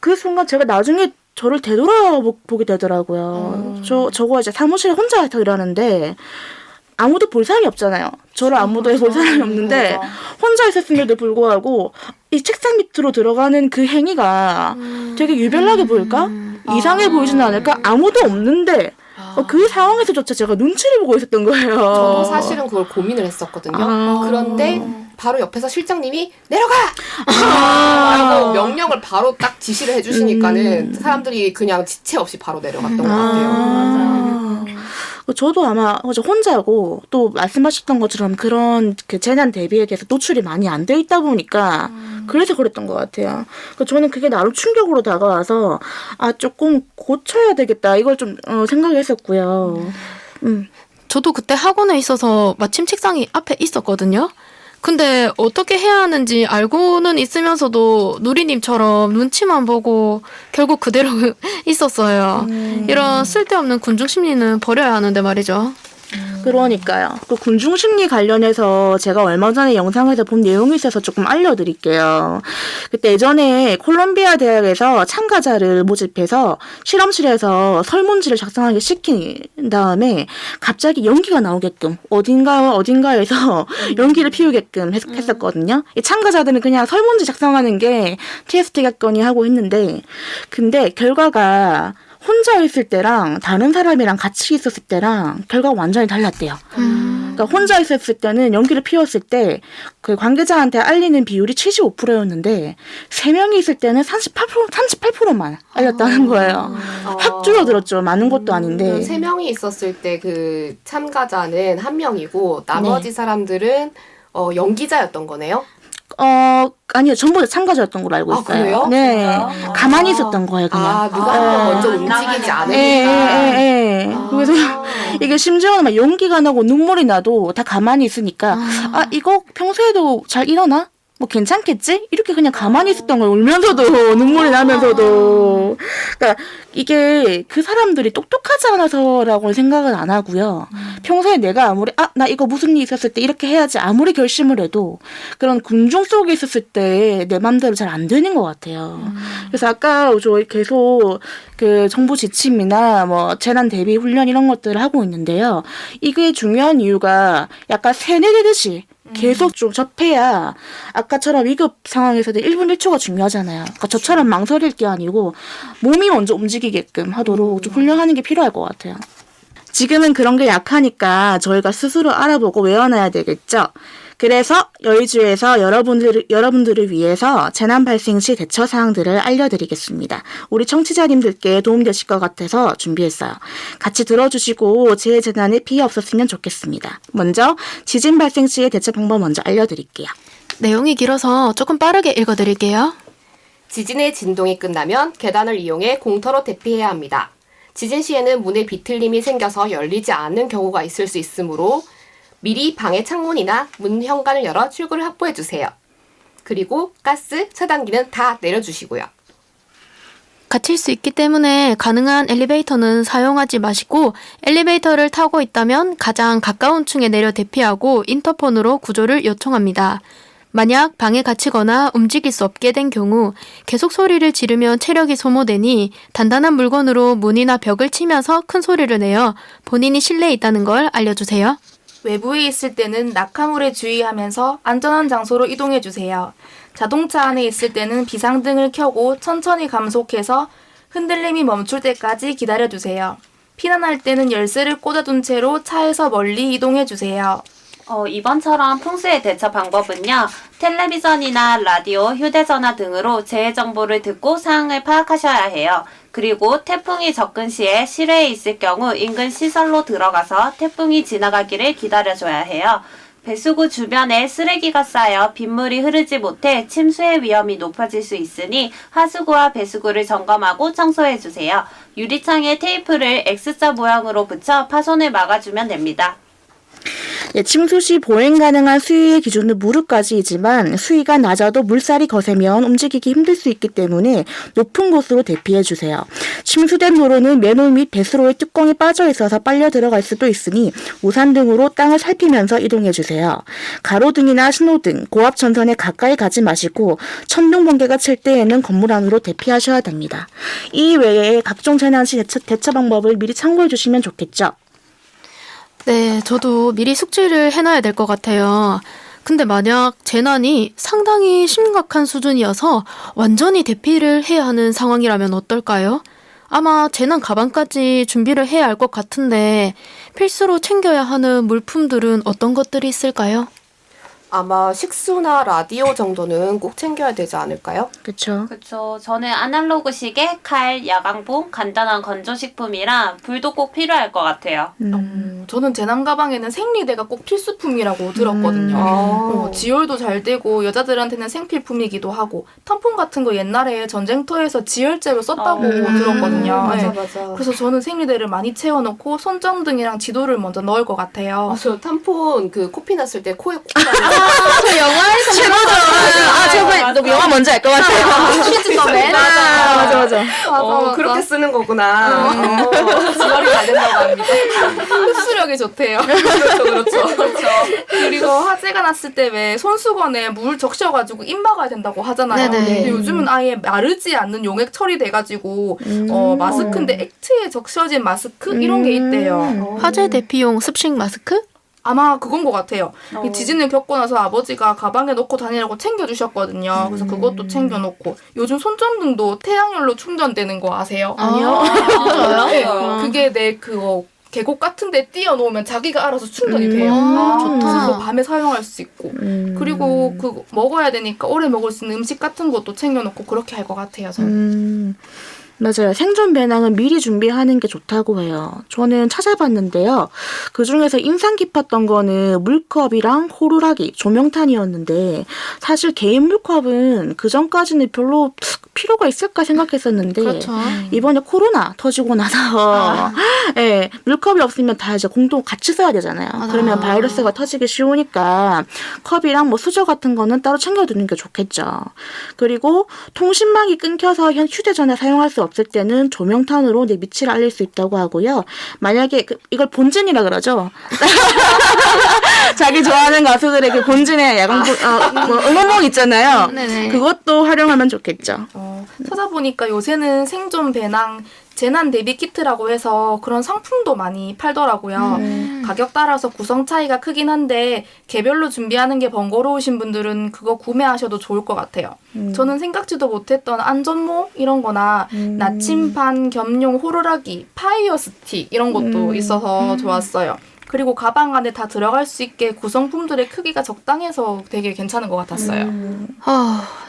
[SPEAKER 2] 그 순간 제가 나중에 저를 되돌아보게 되더라고요. 저거 이제 사무실에 혼자 일하는데 아무도 볼 사람이 없잖아요. 저를 아무도 볼 사람이 없는데
[SPEAKER 5] 맞아.
[SPEAKER 2] 혼자 있었음에도 불구하고 이 책상 밑으로 들어가는 그 행위가 되게 유별나게 보일까? 이상해 보이지는 않을까? 아무도 없는데 그 상황에서조차 제가 눈치를 보고 있었던 거예요.
[SPEAKER 4] 저도 사실은 그걸 고민을 했었거든요. 그런데 바로 옆에서 실장님이 내려가! 라고 명령을 바로 딱 지시를 해주시니까는 사람들이 그냥 지체 없이 바로 내려갔던 것 같아요.
[SPEAKER 2] 저도 아마 혼자고 또 말씀하셨던 것처럼 그런 그 재난 대비에 대해서 노출이 많이 안 돼 있다 보니까 그래서 그랬던 것 같아요. 저는 그게 나름 충격으로 다가와서 조금 고쳐야 되겠다 이걸 좀 생각했었고요.
[SPEAKER 1] 저도 그때 학원에 있어서 마침 책상이 앞에 있었거든요. 근데 어떻게 해야 하는지 알고는 있으면서도 누리님처럼 눈치만 보고 결국 그대로 있었어요. 이런 쓸데없는 군중 심리는 버려야 하는데 말이죠.
[SPEAKER 2] 그러니까요. 그 군중심리 관련해서 제가 얼마 전에 영상에서 본 내용이 있어서 조금 알려드릴게요. 그때 예전에 콜롬비아 대학에서 참가자를 모집해서 실험실에서 설문지를 작성하게 시킨 다음에 갑자기 연기가 나오게끔 어딘가에서 연기를 피우게끔 했었거든요. 이 참가자들은 그냥 설문지 작성하는 게 테스트겠거니 하고 했는데 근데 결과가 혼자 있을 때랑 다른 사람이랑 같이 있었을 때랑 결과가 완전히 달랐대요. 그러니까 혼자 있었을 때는 연기를 피웠을 때 그 관계자한테 알리는 비율이 75%였는데 3명이 있을 때는 38%만 알렸다는 거예요. 확 줄어들었죠. 많은 것도 아닌데.
[SPEAKER 4] 3명이 있었을 때 그 참가자는 1명이고 나머지 사람들은 연기자였던 거네요?
[SPEAKER 2] 아니요. 전부 다 참가자였던 걸로 알고 있어요.
[SPEAKER 4] 그래요?
[SPEAKER 2] 네. 가만히 있었던 거예요, 그냥.
[SPEAKER 4] 누가 한 명 먼저 움직이지 않으니까.
[SPEAKER 2] 그래서 이게 심지어는 막 연기가 나고 눈물이 나도 다 가만히 있으니까 이거 평소에도 잘 일어나? 뭐 괜찮겠지? 이렇게 그냥 가만히 있었던 거예요. 울면서도 눈물이 나면서도. 그러니까 이게 그 사람들이 똑똑하지 않아서라고는 생각은 안 하고요. 평소에 내가 아무리 나 이거 무슨 일 있었을 때 이렇게 해야지 아무리 결심을 해도 그런 군중 속에 있었을 때 내 맘대로 잘 안 되는 것 같아요. 그래서 아까 저희 계속 그 정부 지침이나 뭐 재난 대비 훈련 이런 것들을 하고 있는데요. 이게 중요한 이유가 약간 세뇌되듯이 계속 좀 접해야 아까처럼 위급 상황에서도 1분 1초가 중요하잖아요. 그러니까 저처럼 망설일 게 아니고 몸이 먼저 움직이게끔 하도록 좀 훈련하는 게 필요할 것 같아요. 지금은 그런 게 약하니까 저희가 스스로 알아보고 외워놔야 되겠죠. 그래서 여의주에서 여러분들을 위해서 재난 발생 시 대처 사항들을 알려드리겠습니다. 우리 청취자님들께 도움되실 것 같아서 준비했어요. 같이 들어주시고 재난에 피해 없었으면 좋겠습니다. 먼저 지진 발생 시의 대처 방법 먼저 알려드릴게요.
[SPEAKER 1] 내용이 길어서 조금 빠르게 읽어드릴게요.
[SPEAKER 4] 지진의 진동이 끝나면 계단을 이용해 공터로 대피해야 합니다. 지진 시에는 문에 비틀림이 생겨서 열리지 않는 경우가 있을 수 있으므로 미리 방의 창문이나 문 현관을 열어 출구를 확보해 주세요. 그리고 가스, 차단기는 다 내려주시고요.
[SPEAKER 1] 갇힐 수 있기 때문에 가능한 엘리베이터는 사용하지 마시고 엘리베이터를 타고 있다면 가장 가까운 층에 내려 대피하고 인터폰으로 구조를 요청합니다. 만약 방에 갇히거나 움직일 수 없게 된 경우 계속 소리를 지르면 체력이 소모되니 단단한 물건으로 문이나 벽을 치면서 큰 소리를 내어 본인이 실내에 있다는 걸 알려주세요.
[SPEAKER 5] 외부에 있을 때는 낙하물에 주의하면서 안전한 장소로 이동해 주세요. 자동차 안에 있을 때는 비상등을 켜고 천천히 감속해서 흔들림이 멈출 때까지 기다려 주세요. 피난할 때는 열쇠를 꽂아둔 채로 차에서 멀리 이동해 주세요.
[SPEAKER 3] 이번처럼 풍수의 대처 방법은요. 텔레비전이나 라디오, 휴대전화 등으로 재해 정보를 듣고 상황을 파악하셔야 해요. 그리고 태풍이 접근 시에 실외에 있을 경우 인근 시설로 들어가서 태풍이 지나가기를 기다려줘야 해요. 배수구 주변에 쓰레기가 쌓여 빗물이 흐르지 못해 침수의 위험이 높아질 수 있으니 하수구와 배수구를 점검하고 청소해주세요. 유리창에 테이프를 X자 모양으로 붙여 파손을 막아주면 됩니다.
[SPEAKER 2] 침수 시 보행 가능한 수위의 기준은 무릎까지이지만 수위가 낮아도 물살이 거세면 움직이기 힘들 수 있기 때문에 높은 곳으로 대피해 주세요. 침수된 도로는 맨홀 및 배수로에 뚜껑이 빠져 있어서 빨려 들어갈 수도 있으니 우산 등으로 땅을 살피면서 이동해 주세요. 가로등이나 신호등, 고압 전선에 가까이 가지 마시고 천둥 번개가 칠 때에는 건물 안으로 대피하셔야 됩니다. 이 외에 각종 재난 시 대처 방법을 미리 참고해 주시면 좋겠죠.
[SPEAKER 1] 네, 저도 미리 숙지를 해놔야 될 것 같아요. 근데 만약 재난이 상당히 심각한 수준이어서 완전히 대피를 해야 하는 상황이라면 어떨까요? 아마 재난 가방까지 준비를 해야 할 것 같은데 필수로 챙겨야 하는 물품들은 어떤 것들이 있을까요?
[SPEAKER 4] 아마 식수나 라디오 정도는 꼭 챙겨야 되지 않을까요?
[SPEAKER 2] 그쵸.
[SPEAKER 3] 그쵸. 저는 아날로그 시계, 칼, 야광봉, 간단한 건조식품이랑 불도 꼭 필요할 것 같아요.
[SPEAKER 5] 저는 재난 가방에는 생리대가 꼭 필수품이라고 들었거든요. 지혈도 잘 되고 여자들한테는 생필품이기도 하고 탐폰 같은 거 옛날에 전쟁터에서 지혈제로 썼다고 들었거든요.
[SPEAKER 4] 맞아,
[SPEAKER 5] 네.
[SPEAKER 4] 맞아.
[SPEAKER 5] 그래서 저는 생리대를 많이 채워놓고 손전등이랑 지도를 먼저 넣을 것 같아요.
[SPEAKER 4] 저 탐폰 그 코피 났을 때 코에 꼭
[SPEAKER 2] 그 영화에서 최고죠. 저거 영화 뭔지 알 것 같아요.
[SPEAKER 5] 치즈더맨.
[SPEAKER 2] 맞아.
[SPEAKER 4] 그렇게 쓰는 거구나.
[SPEAKER 5] 지혈이 잘 된다고 합니다. 흡수력이 좋대요. 그렇죠. 그리고 화재가 났을 때 왜 손수건에 물 적셔가지고 입 막아야 된다고 하잖아요.
[SPEAKER 1] 네네.
[SPEAKER 5] 근데 요즘은 아예 마르지 않는 용액 처리돼가지고 마스크인데 액체에 적셔진 마스크 이런 게 있대요.
[SPEAKER 1] 화재 대피용 습식 마스크?
[SPEAKER 5] 아마 그건 것 같아요. 이 지진을 겪고 나서 아버지가 가방에 넣고 다니라고 챙겨주셨거든요. 그래서 그것도 챙겨놓고 요즘 손전등도 태양열로 충전되는 거 아세요?
[SPEAKER 2] 아니요.
[SPEAKER 5] 네, 그게 내 그거 계곡 같은 데 띄워놓으면 자기가 알아서 충전이 돼요.
[SPEAKER 1] 좋다.
[SPEAKER 5] 그래서 밤에 사용할 수 있고. 그리고 그 먹어야 되니까 오래 먹을 수 있는 음식 같은 것도 챙겨놓고 그렇게 할 것 같아요. 저는.
[SPEAKER 2] 맞아요. 생존 배낭은 미리 준비하는 게 좋다고 해요. 저는 찾아봤는데요. 그중에서 인상 깊었던 거는 물컵이랑 호루라기, 조명탄이었는데 사실 개인 물컵은 그전까지는 별로 필요가 있을까 생각했었는데
[SPEAKER 1] 그렇죠.
[SPEAKER 2] 이번에 코로나 터지고 나서 예, 물컵이 없으면 다 이제 공동 같이 써야 되잖아요. 그러면 바이러스가 터지기 쉬우니까 컵이랑 뭐 수저 같은 거는 따로 챙겨두는 게 좋겠죠. 그리고 통신망이 끊겨서 휴대전화 사용할 수 없을 때는 조명탄으로 내 위치를 알릴 수 있다고 하고요. 만약에 이걸 본진이라 그러죠. 자기 좋아하는 가수들의 그 본진의 야광봉, 뭐 응원봉 있잖아요.
[SPEAKER 1] 네네.
[SPEAKER 2] 그것도 활용하면 좋겠죠.
[SPEAKER 5] 찾아보니까 요새는 생존 배낭 재난 대비 키트라고 해서 그런 상품도 많이 팔더라고요. 가격 따라서 구성 차이가 크긴 한데 개별로 준비하는 게 번거로우신 분들은 그거 구매하셔도 좋을 것 같아요. 저는 생각지도 못했던 안전모 이런 거나 나침반 겸용 호루라기, 파이어 스틱 이런 것도 있어서 좋았어요. 그리고 가방 안에 다 들어갈 수 있게 구성품들의 크기가 적당해서 되게 괜찮은 것 같았어요.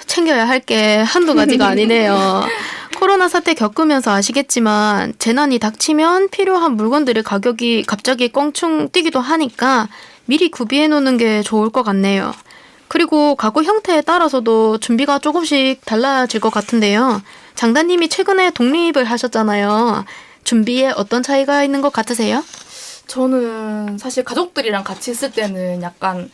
[SPEAKER 1] 챙겨야 할 게 한두 가지가 아니네요. 코로나 사태 겪으면서 아시겠지만 재난이 닥치면 필요한 물건들의 가격이 갑자기 껑충 뛰기도 하니까 미리 구비해 놓는 게 좋을 것 같네요. 그리고 가구 형태에 따라서도 준비가 조금씩 달라질 것 같은데요. 장단님이 최근에 독립을 하셨잖아요. 준비에 어떤 차이가 있는 것 같으세요?
[SPEAKER 5] 저는 사실 가족들이랑 같이 있을 때는 약간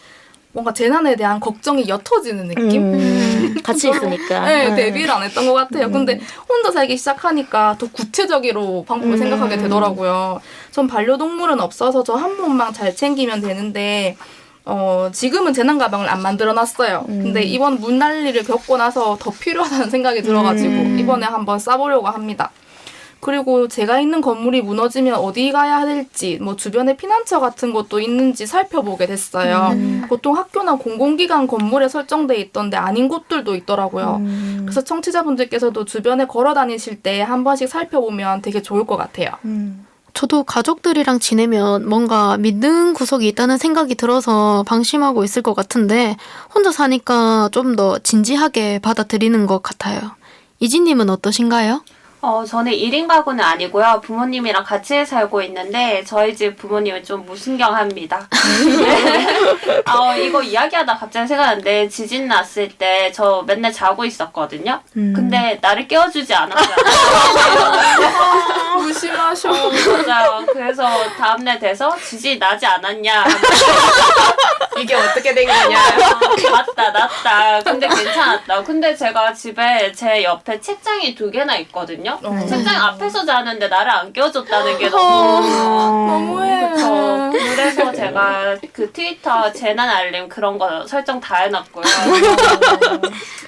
[SPEAKER 5] 뭔가 재난에 대한 걱정이 옅어지는 느낌?
[SPEAKER 2] 같이 있으니까.
[SPEAKER 5] 네, 대비를 안 했던 것 같아요. 근데 혼자 살기 시작하니까 더 구체적으로 방법을 생각하게 되더라고요. 전 반려동물은 없어서 저 한 몸만 잘 챙기면 되는데 지금은 재난 가방을 안 만들어놨어요. 근데 이번 물난리를 겪고 나서 더 필요하다는 생각이 들어가지고 이번에 한번 싸보려고 합니다. 그리고 제가 있는 건물이 무너지면 어디 가야 될지, 뭐 주변에 피난처 같은 곳도 있는지 살펴보게 됐어요. 보통 학교나 공공기관 건물에 설정돼 있던데 아닌 곳들도 있더라고요. 그래서 청취자분들께서도 주변에 걸어 다니실 때 한 번씩 살펴보면 되게 좋을 것 같아요.
[SPEAKER 1] 저도 가족들이랑 지내면 뭔가 믿는 구석이 있다는 생각이 들어서 방심하고 있을 것 같은데 혼자 사니까 좀 더 진지하게 받아들이는 것 같아요. 이진님은 어떠신가요?
[SPEAKER 3] 저는 1인 가구는 아니고요. 부모님이랑 같이 살고 있는데 저희 집 부모님은 좀 무신경합니다. 이거 이야기하다 갑자기 생각났는데 지진 났을 때 저 맨날 자고 있었거든요. 근데 나를 깨워주지 않았어요.
[SPEAKER 5] 무심하셔.
[SPEAKER 3] 맞아요. 그래서 다음날 돼서 지진 나지 않았냐.
[SPEAKER 4] 이게 어떻게 된 거냐.
[SPEAKER 3] 났다. 근데 괜찮았다. 근데 제가 집에 제 옆에 책장이 2개나 있거든요. 책장 앞에서 자는데 나를 안 깨워줬다는 게
[SPEAKER 5] 너무해.
[SPEAKER 3] 그쵸. 그래서 제가 그 트위터 재난 알림 그런 거 설정 다 해놨고요.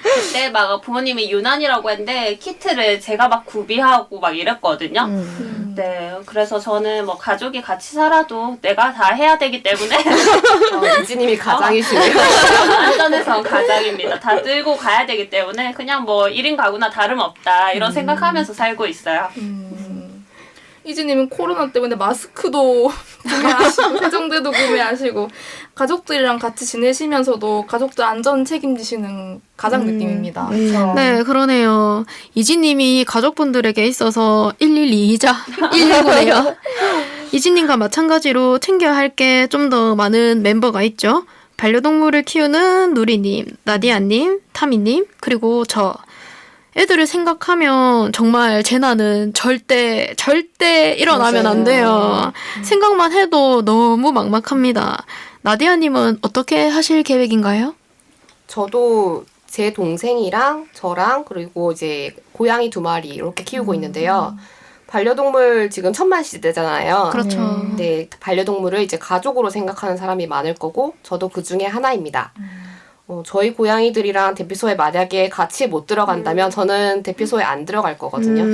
[SPEAKER 3] 그때 막 부모님이 유난이라고 했는데 키트를 제가 막 구비하고 막 이랬거든요. 네, 그래서 저는 뭐 가족이 같이 살아도 내가 다 해야 되기 때문에
[SPEAKER 4] 이지님이 가장이시네요.
[SPEAKER 3] 안전해서 가장입니다. 다 들고 가야 되기 때문에 그냥 뭐 1인 가구나 다름없다 이런 생각하면서 살고 있어요.
[SPEAKER 5] 이지님은 코로나 때문에 마스크도 구매하시고 세정제도 구매하시고 가족들이랑 같이 지내시면서도 가족들 안전 책임지시는 가장 느낌입니다.
[SPEAKER 1] 네, 그러네요. 이지님이 가족분들에게 있어서 112이자 119네요. 이지님과 마찬가지로 챙겨야 할 게 좀 더 많은 멤버가 있죠. 반려동물을 키우는 누리님, 나디아님, 타미님, 그리고 저. 애들을 생각하면 정말 재난은 절대 일어나면 안 돼요. 생각만 해도 너무 막막합니다. 나디아님은 어떻게 하실 계획인가요?
[SPEAKER 4] 저도 제 동생이랑 저랑 그리고 이제 고양이 2마리 이렇게 키우고 있는데요. 반려동물 지금 천만 시대잖아요.
[SPEAKER 1] 그렇죠.
[SPEAKER 4] 네, 반려동물을 이제 가족으로 생각하는 사람이 많을 거고 저도 그 중에 하나입니다. 저희 고양이들이랑 대피소에 만약에 같이 못 들어간다면 저는 대피소에 안 들어갈 거거든요.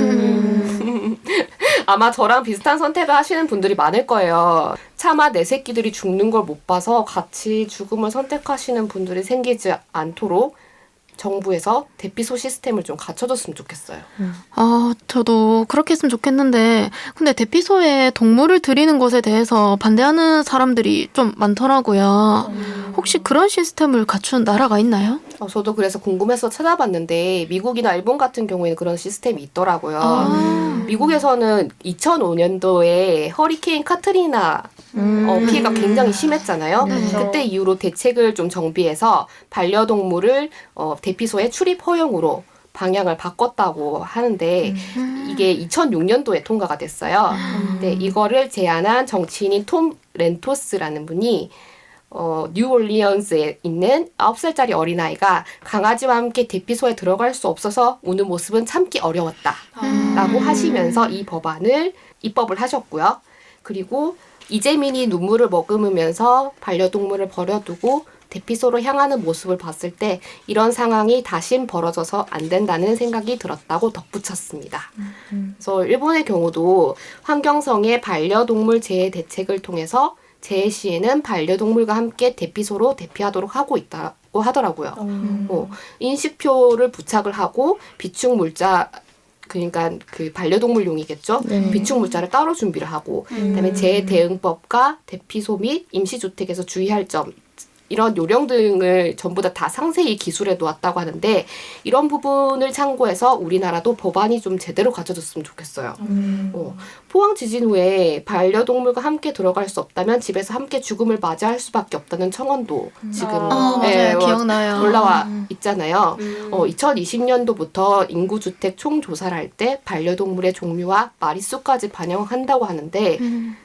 [SPEAKER 4] 아마 저랑 비슷한 선택을 하시는 분들이 많을 거예요. 차마 내 새끼들이 죽는 걸 못 봐서 같이 죽음을 선택하시는 분들이 생기지 않도록 정부에서 대피소 시스템을 좀 갖춰줬으면 좋겠어요.
[SPEAKER 1] 아, 저도 그렇게 했으면 좋겠는데, 근데 대피소에 동물을 들이는 것에 대해서 반대하는 사람들이 좀 많더라고요. 혹시 그런 시스템을 갖춘 나라가 있나요?
[SPEAKER 4] 저도 그래서 궁금해서 찾아봤는데 미국이나 일본 같은 경우에는 그런 시스템이 있더라고요. 미국에서는 2005년도에 허리케인 카트리나 피해가 굉장히 심했잖아요. 그때 이후로 대책을 좀 정비해서 반려동물을 대피소에 출입 허용으로 방향을 바꿨다고 하는데 이게 2006년도에 통과가 됐어요. 근데 이거를 제안한 정치인인 톰 렌토스라는 분이 뉴올리언스에 있는 9살짜리 어린아이가 강아지와 함께 대피소에 들어갈 수 없어서 우는 모습은 참기 어려웠다 라고 하시면서 이 법안을 입법을 하셨고요. 그리고 이재민이 눈물을 머금으면서 반려동물을 버려두고 대피소로 향하는 모습을 봤을 때 이런 상황이 다신 벌어져서 안 된다는 생각이 들었다고 덧붙였습니다. 그래서 일본의 경우도 환경성의 반려동물 재해 대책을 통해서 재해 시에는 반려동물과 함께 대피소로 대피하도록 하고 있다고 하더라고요. 인식표를 부착을 하고 비축 물자 그러니까 그 반려동물용이겠죠. 비축 물자를 따로 준비를 하고 그다음에 재해 대응법과 대피소 및 임시주택에서 주의할 점 이런 요령 등을 전부 다 상세히 기술해 놓았다고 하는데 이런 부분을 참고해서 우리나라도 법안이 좀 제대로 갖춰졌으면 좋겠어요. 포항 지진 후에 반려동물과 함께 들어갈 수 없다면 집에서 함께 죽음을 맞이할 수밖에 없다는 청원도 지금
[SPEAKER 1] 맞아요. 기억나요.
[SPEAKER 4] 올라와 있잖아요. 2020년도부터 인구주택 총조사를 할 때 반려동물의 종류와 마리수까지 반영한다고 하는데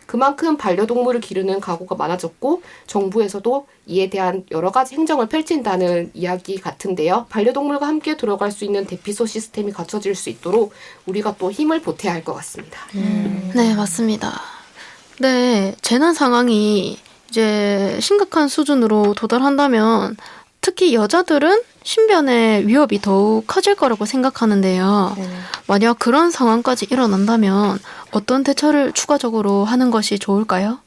[SPEAKER 4] 그만큼 반려동물을 기르는 가구가 많아졌고 정부에서도 이에 대한 여러 가지 행정을 펼친다는 이야기 같은데요. 반려동물과 함께 들어갈 수 있는 대피소 시스템이 갖춰질 수 있도록 우리가 또 힘을 보태야 할 것 같습니다.
[SPEAKER 1] 네, 맞습니다. 네, 재난 상황이 이제 심각한 수준으로 도달한다면 특히 여자들은 신변의 위협이 더욱 커질 거라고 생각하는데요. 만약 그런 상황까지 일어난다면 어떤 대처를 추가적으로 하는 것이 좋을까요?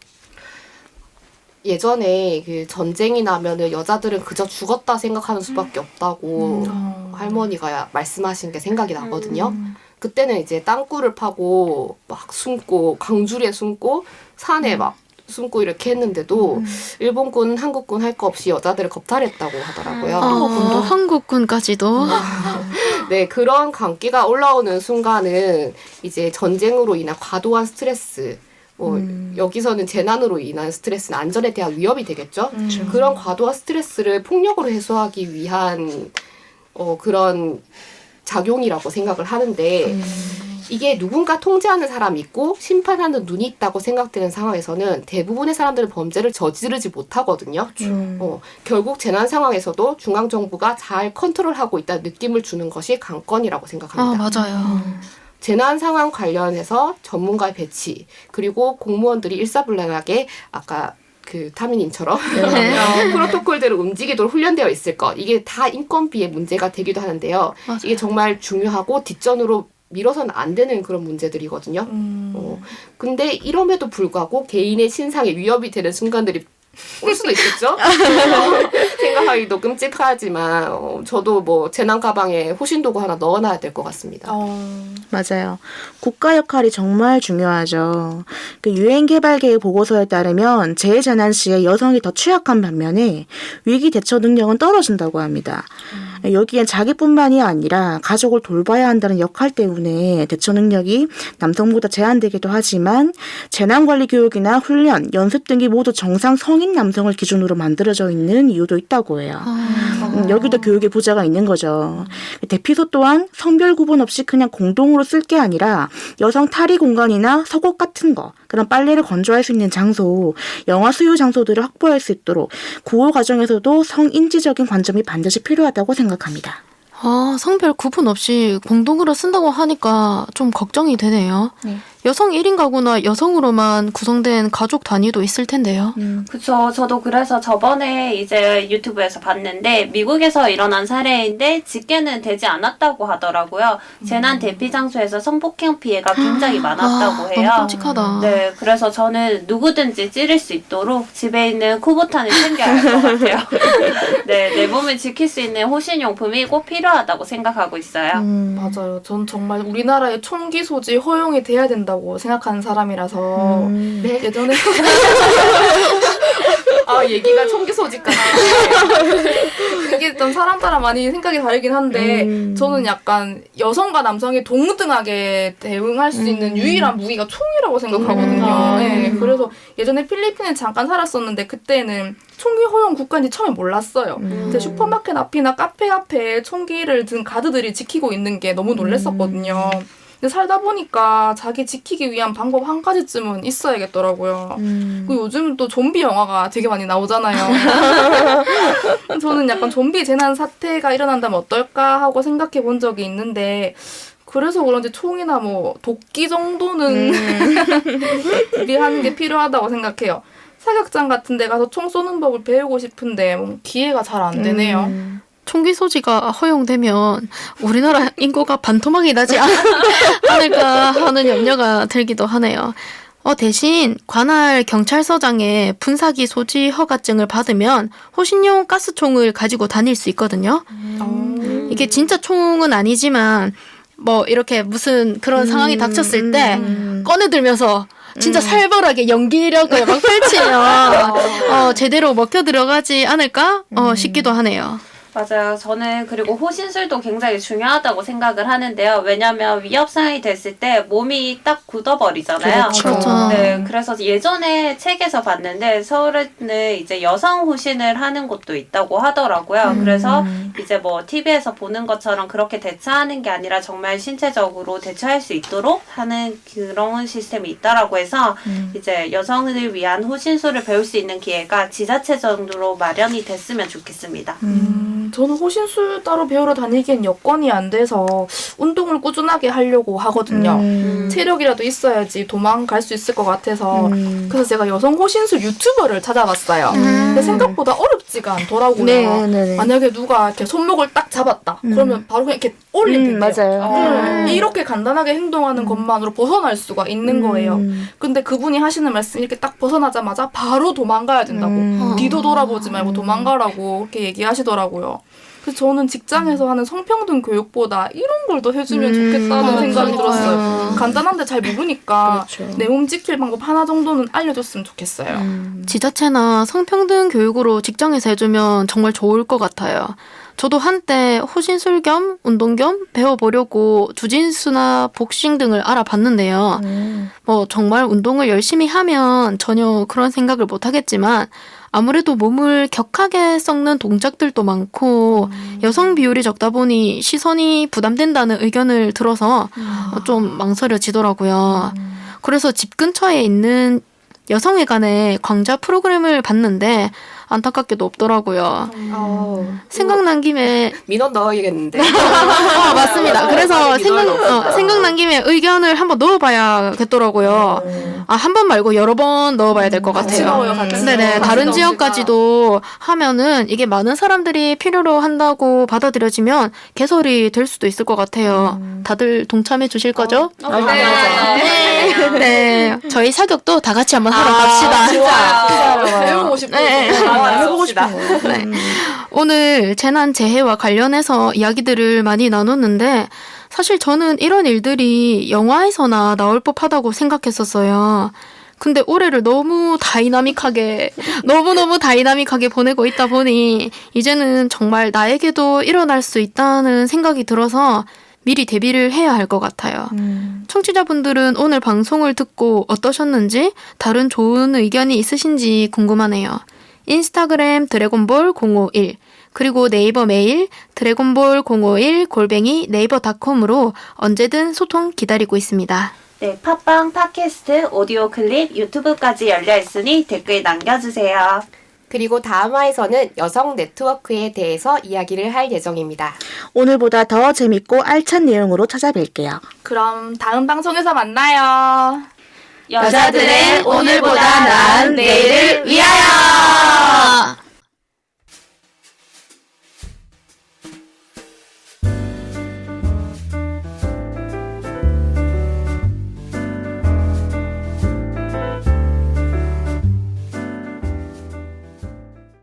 [SPEAKER 4] 예전에 그 전쟁이 나면은 여자들은 그저 죽었다 생각하는 수밖에 없다고 할머니가 말씀하신 게 생각이 나거든요. 그때는 이제 땅굴을 파고 막 숨고 강주리에 숨고 산에 막 숨고 이렇게 했는데도 일본군, 한국군 할 거 없이 여자들을 겁탈했다고 하더라고요.
[SPEAKER 1] 한국군까지도.
[SPEAKER 4] 네, 그런 강기가 올라오는 순간은 이제 전쟁으로 인한 과도한 스트레스, 여기서는 재난으로 인한 스트레스는 안전에 대한 위협이 되겠죠. 그런 과도한 스트레스를 폭력으로 해소하기 위한 그런 작용이라고 생각을 하는데 이게 누군가 통제하는 사람이 있고 심판하는 눈이 있다고 생각되는 상황에서는 대부분의 사람들은 범죄를 저지르지 못하거든요. 결국 재난 상황에서도 중앙정부가 잘 컨트롤하고 있다는 느낌을 주는 것이 관건이라고 생각합니다.
[SPEAKER 1] 맞아요.
[SPEAKER 4] 재난 상황 관련해서 전문가의 배치 그리고 공무원들이 일사불란하게 아까 그 타미님처럼 프로토콜대로 움직이도록 훈련되어 있을 것 이게 다 인건비의 문제가 되기도 하는데요.
[SPEAKER 1] 맞아요.
[SPEAKER 4] 이게 정말 중요하고 뒷전으로 밀어서는 안 되는 그런 문제들이거든요. 근데 이럼에도 불구하고 개인의 신상에 위협이 되는 순간들이 올 수도 있겠죠? 생각하기도 끔찍하지만 저도 뭐 재난 가방에 호신도구 하나 넣어놔야 될 것 같습니다.
[SPEAKER 2] 맞아요. 국가 역할이 정말 중요하죠. 그 유엔개발계획 보고서에 따르면 재해재난 시에 여성이 더 취약한 반면에 위기 대처 능력은 떨어진다고 합니다. 여기엔 자기뿐만이 아니라 가족을 돌봐야 한다는 역할 때문에 대처 능력이 남성보다 제한되기도 하지만 재난관리 교육이나 훈련, 연습 등이 모두 정상 성인 남성을 기준으로 만들어져 있는 이유도 있다고 해요. 여기도 교육의 부재가 있는 거죠. 대피소 또한 성별 구분 없이 그냥 공동으로 쓸 게 아니라 여성 탈의 공간이나 속옷 같은 거, 그런 빨래를 건조할 수 있는 장소, 영화 수요 장소들을 확보할 수 있도록 구호 과정에서도 성인지적인 관점이 반드시 필요하다고 생각합니다.
[SPEAKER 1] 성별 구분 없이 공동으로 쓴다고 하니까 좀 걱정이 되네요.
[SPEAKER 2] 네.
[SPEAKER 1] 여성 1인 가구나 여성으로만 구성된 가족 단위도 있을 텐데요.
[SPEAKER 3] 그쵸. 저도 그래서 저번에 이제 유튜브에서 봤는데 미국에서 일어난 사례인데 집계는 되지 않았다고 하더라고요. 재난 대피 장소에서 성폭행 피해가 굉장히 많았다고 해요.
[SPEAKER 1] 너무 끔찍하다.
[SPEAKER 3] 네, 그래서 저는 누구든지 찌를 수 있도록 집에 있는 쿠보탄을 챙겨야 할 것 같아요. 네, 내 몸을 지킬 수 있는 호신용품이 꼭 필요하다고 생각하고 있어요.
[SPEAKER 5] 맞아요. 전 정말 우리나라의 총기 소지 허용이 돼야 된다고 생각하는 사람이라서
[SPEAKER 4] 네.
[SPEAKER 5] 예전에
[SPEAKER 4] 얘기가 총기 소지까지.
[SPEAKER 5] 이게 좀 사람 따라 많이 생각이 다르긴 한데 저는 약간 여성과 남성이 동등하게 대응할 수 있는 유일한 무기가 총이라고 생각하거든요. 네, 그래서 예전에 필리핀에 잠깐 살았었는데 그때는 총기 허용 국가인지 처음에 몰랐어요. 근데 슈퍼마켓 앞이나 카페 앞에 총기를 든 가드들이 지키고 있는 게 너무 놀랬었거든요. 근데 살다 보니까 자기 지키기 위한 방법 한 가지쯤은 있어야겠더라고요. 그리고 요즘 또 좀비 영화가 되게 많이 나오잖아요. 저는 약간 좀비 재난 사태가 일어난다면 어떨까 하고 생각해 본 적이 있는데 그래서 그런지 총이나 뭐 도끼 정도는 준비하는 게 필요하다고 생각해요. 사격장 같은 데 가서 총 쏘는 법을 배우고 싶은데 뭐 기회가 잘 안 되네요.
[SPEAKER 1] 총기 소지가 허용되면 우리나라 인구가 반토막이 나지 않을까 하는 염려가 들기도 하네요. 대신 관할 경찰서장의 분사기 소지 허가증을 받으면 호신용 가스총을 가지고 다닐 수 있거든요. 이게 진짜 총은 아니지만 뭐 이렇게 무슨 그런 상황이 닥쳤을 때 꺼내들면서 진짜 살벌하게 연기력을 막 펼치면 제대로 먹혀 들어가지 않을까 싶기도 하네요.
[SPEAKER 3] 맞아요. 저는 그리고 호신술도 굉장히 중요하다고 생각을 하는데요. 왜냐하면 위협 상황이 됐을 때 몸이 딱 굳어버리잖아요.
[SPEAKER 1] 그렇죠.
[SPEAKER 3] 네, 그래서 예전에 책에서 봤는데 서울에는 이제 여성 호신을 하는 곳도 있다고 하더라고요. 그래서 이제 뭐 TV에서 보는 것처럼 그렇게 대처하는 게 아니라 정말 신체적으로 대처할 수 있도록 하는 그런 시스템이 있다라고 해서 이제 여성을 위한 호신술을 배울 수 있는 기회가 지자체 정도로 마련이 됐으면 좋겠습니다.
[SPEAKER 5] 저는 호신술 따로 배우러 다니기엔 여건이 안 돼서 운동을 꾸준하게 하려고 하거든요. 체력이라도 있어야지 도망갈 수 있을 것 같아서 그래서 제가 여성 호신술 유튜버를 찾아봤어요. 근데 생각보다 어렵지가 않더라고요.
[SPEAKER 2] 네.
[SPEAKER 5] 만약에 누가 이렇게 손목을 딱 잡았다. 그러면 바로 그냥 이렇게 올리면 돼요.
[SPEAKER 2] 맞아요.
[SPEAKER 5] 이렇게 간단하게 행동하는 것만으로 벗어날 수가 있는 거예요. 근데 그분이 하시는 말씀 이렇게 딱 벗어나자마자 바로 도망가야 된다고. 뒤도 돌아보지 말고 도망가라고 그렇게 얘기하시더라고요. 그래서 저는 직장에서 하는 성평등 교육보다 이런 걸 더 해주면 좋겠다는 생각이 들었어요. 간단한데 잘 모르니까 내 몸 지킬 방법 하나 정도는 알려줬으면 좋겠어요.
[SPEAKER 1] 지자체나 성평등 교육으로 직장에서 해주면 정말 좋을 것 같아요. 저도 한때 호신술 겸 운동 겸 배워보려고 주짓수나 복싱 등을 알아봤는데요. 뭐 정말 운동을 열심히 하면 전혀 그런 생각을 못 하겠지만 아무래도 몸을 격하게 썩는 동작들도 많고 여성 비율이 적다 보니 시선이 부담된다는 의견을 들어서 좀 망설여지더라고요. 그래서 집 근처에 있는 여성회관의 강좌 프로그램을 봤는데 안타깝게도 없더라고요. 생각난 김에
[SPEAKER 4] 민원 넣어야겠는데.
[SPEAKER 1] 맞습니다. 그래서 생각난 김에 의견을 한번 넣어봐야겠더라고요. 한 번 말고 여러 번 넣어봐야 될 것 같아요.
[SPEAKER 5] 넣어요, 같이.
[SPEAKER 1] 네네.
[SPEAKER 5] 같이
[SPEAKER 1] 다른
[SPEAKER 5] 넣읍시다.
[SPEAKER 1] 지역까지도 하면은 이게 많은 사람들이 필요로 한다고 받아들여지면 개설이 될 수도 있을 것 같아요. 다들 동참해 주실 거죠? 네. 저희 사격도 다 같이 한번 하러 갑시다.
[SPEAKER 5] 해보고 싶어요.
[SPEAKER 2] 해보고 싶어요.
[SPEAKER 1] 네. 오늘 재난재해와 관련해서 이야기들을 많이 나눴는데 사실 저는 이런 일들이 영화에서나 나올 법하다고 생각했었어요. 근데 올해를 너무 다이나믹하게 보내고 있다 보니 이제는 정말 나에게도 일어날 수 있다는 생각이 들어서 미리 대비를 해야 할 것 같아요. 청취자분들은 오늘 방송을 듣고 어떠셨는지 다른 좋은 의견이 있으신지 궁금하네요. 인스타그램 드래곤볼 051 그리고 네이버 메일 드래곤볼051 네이버닷컴으로 언제든 소통 기다리고 있습니다.
[SPEAKER 3] 네, 팟빵, 팟캐스트, 오디오 클립, 유튜브까지 열려 있으니 댓글 남겨주세요.
[SPEAKER 4] 그리고 다음화에서는 여성 네트워크에 대해서 이야기를 할 예정입니다.
[SPEAKER 2] 오늘보다 더 재밌고 알찬 내용으로 찾아뵐게요.
[SPEAKER 5] 그럼 다음 방송에서 만나요.
[SPEAKER 3] 여자들의 오늘보다 나은 내일을 위하여!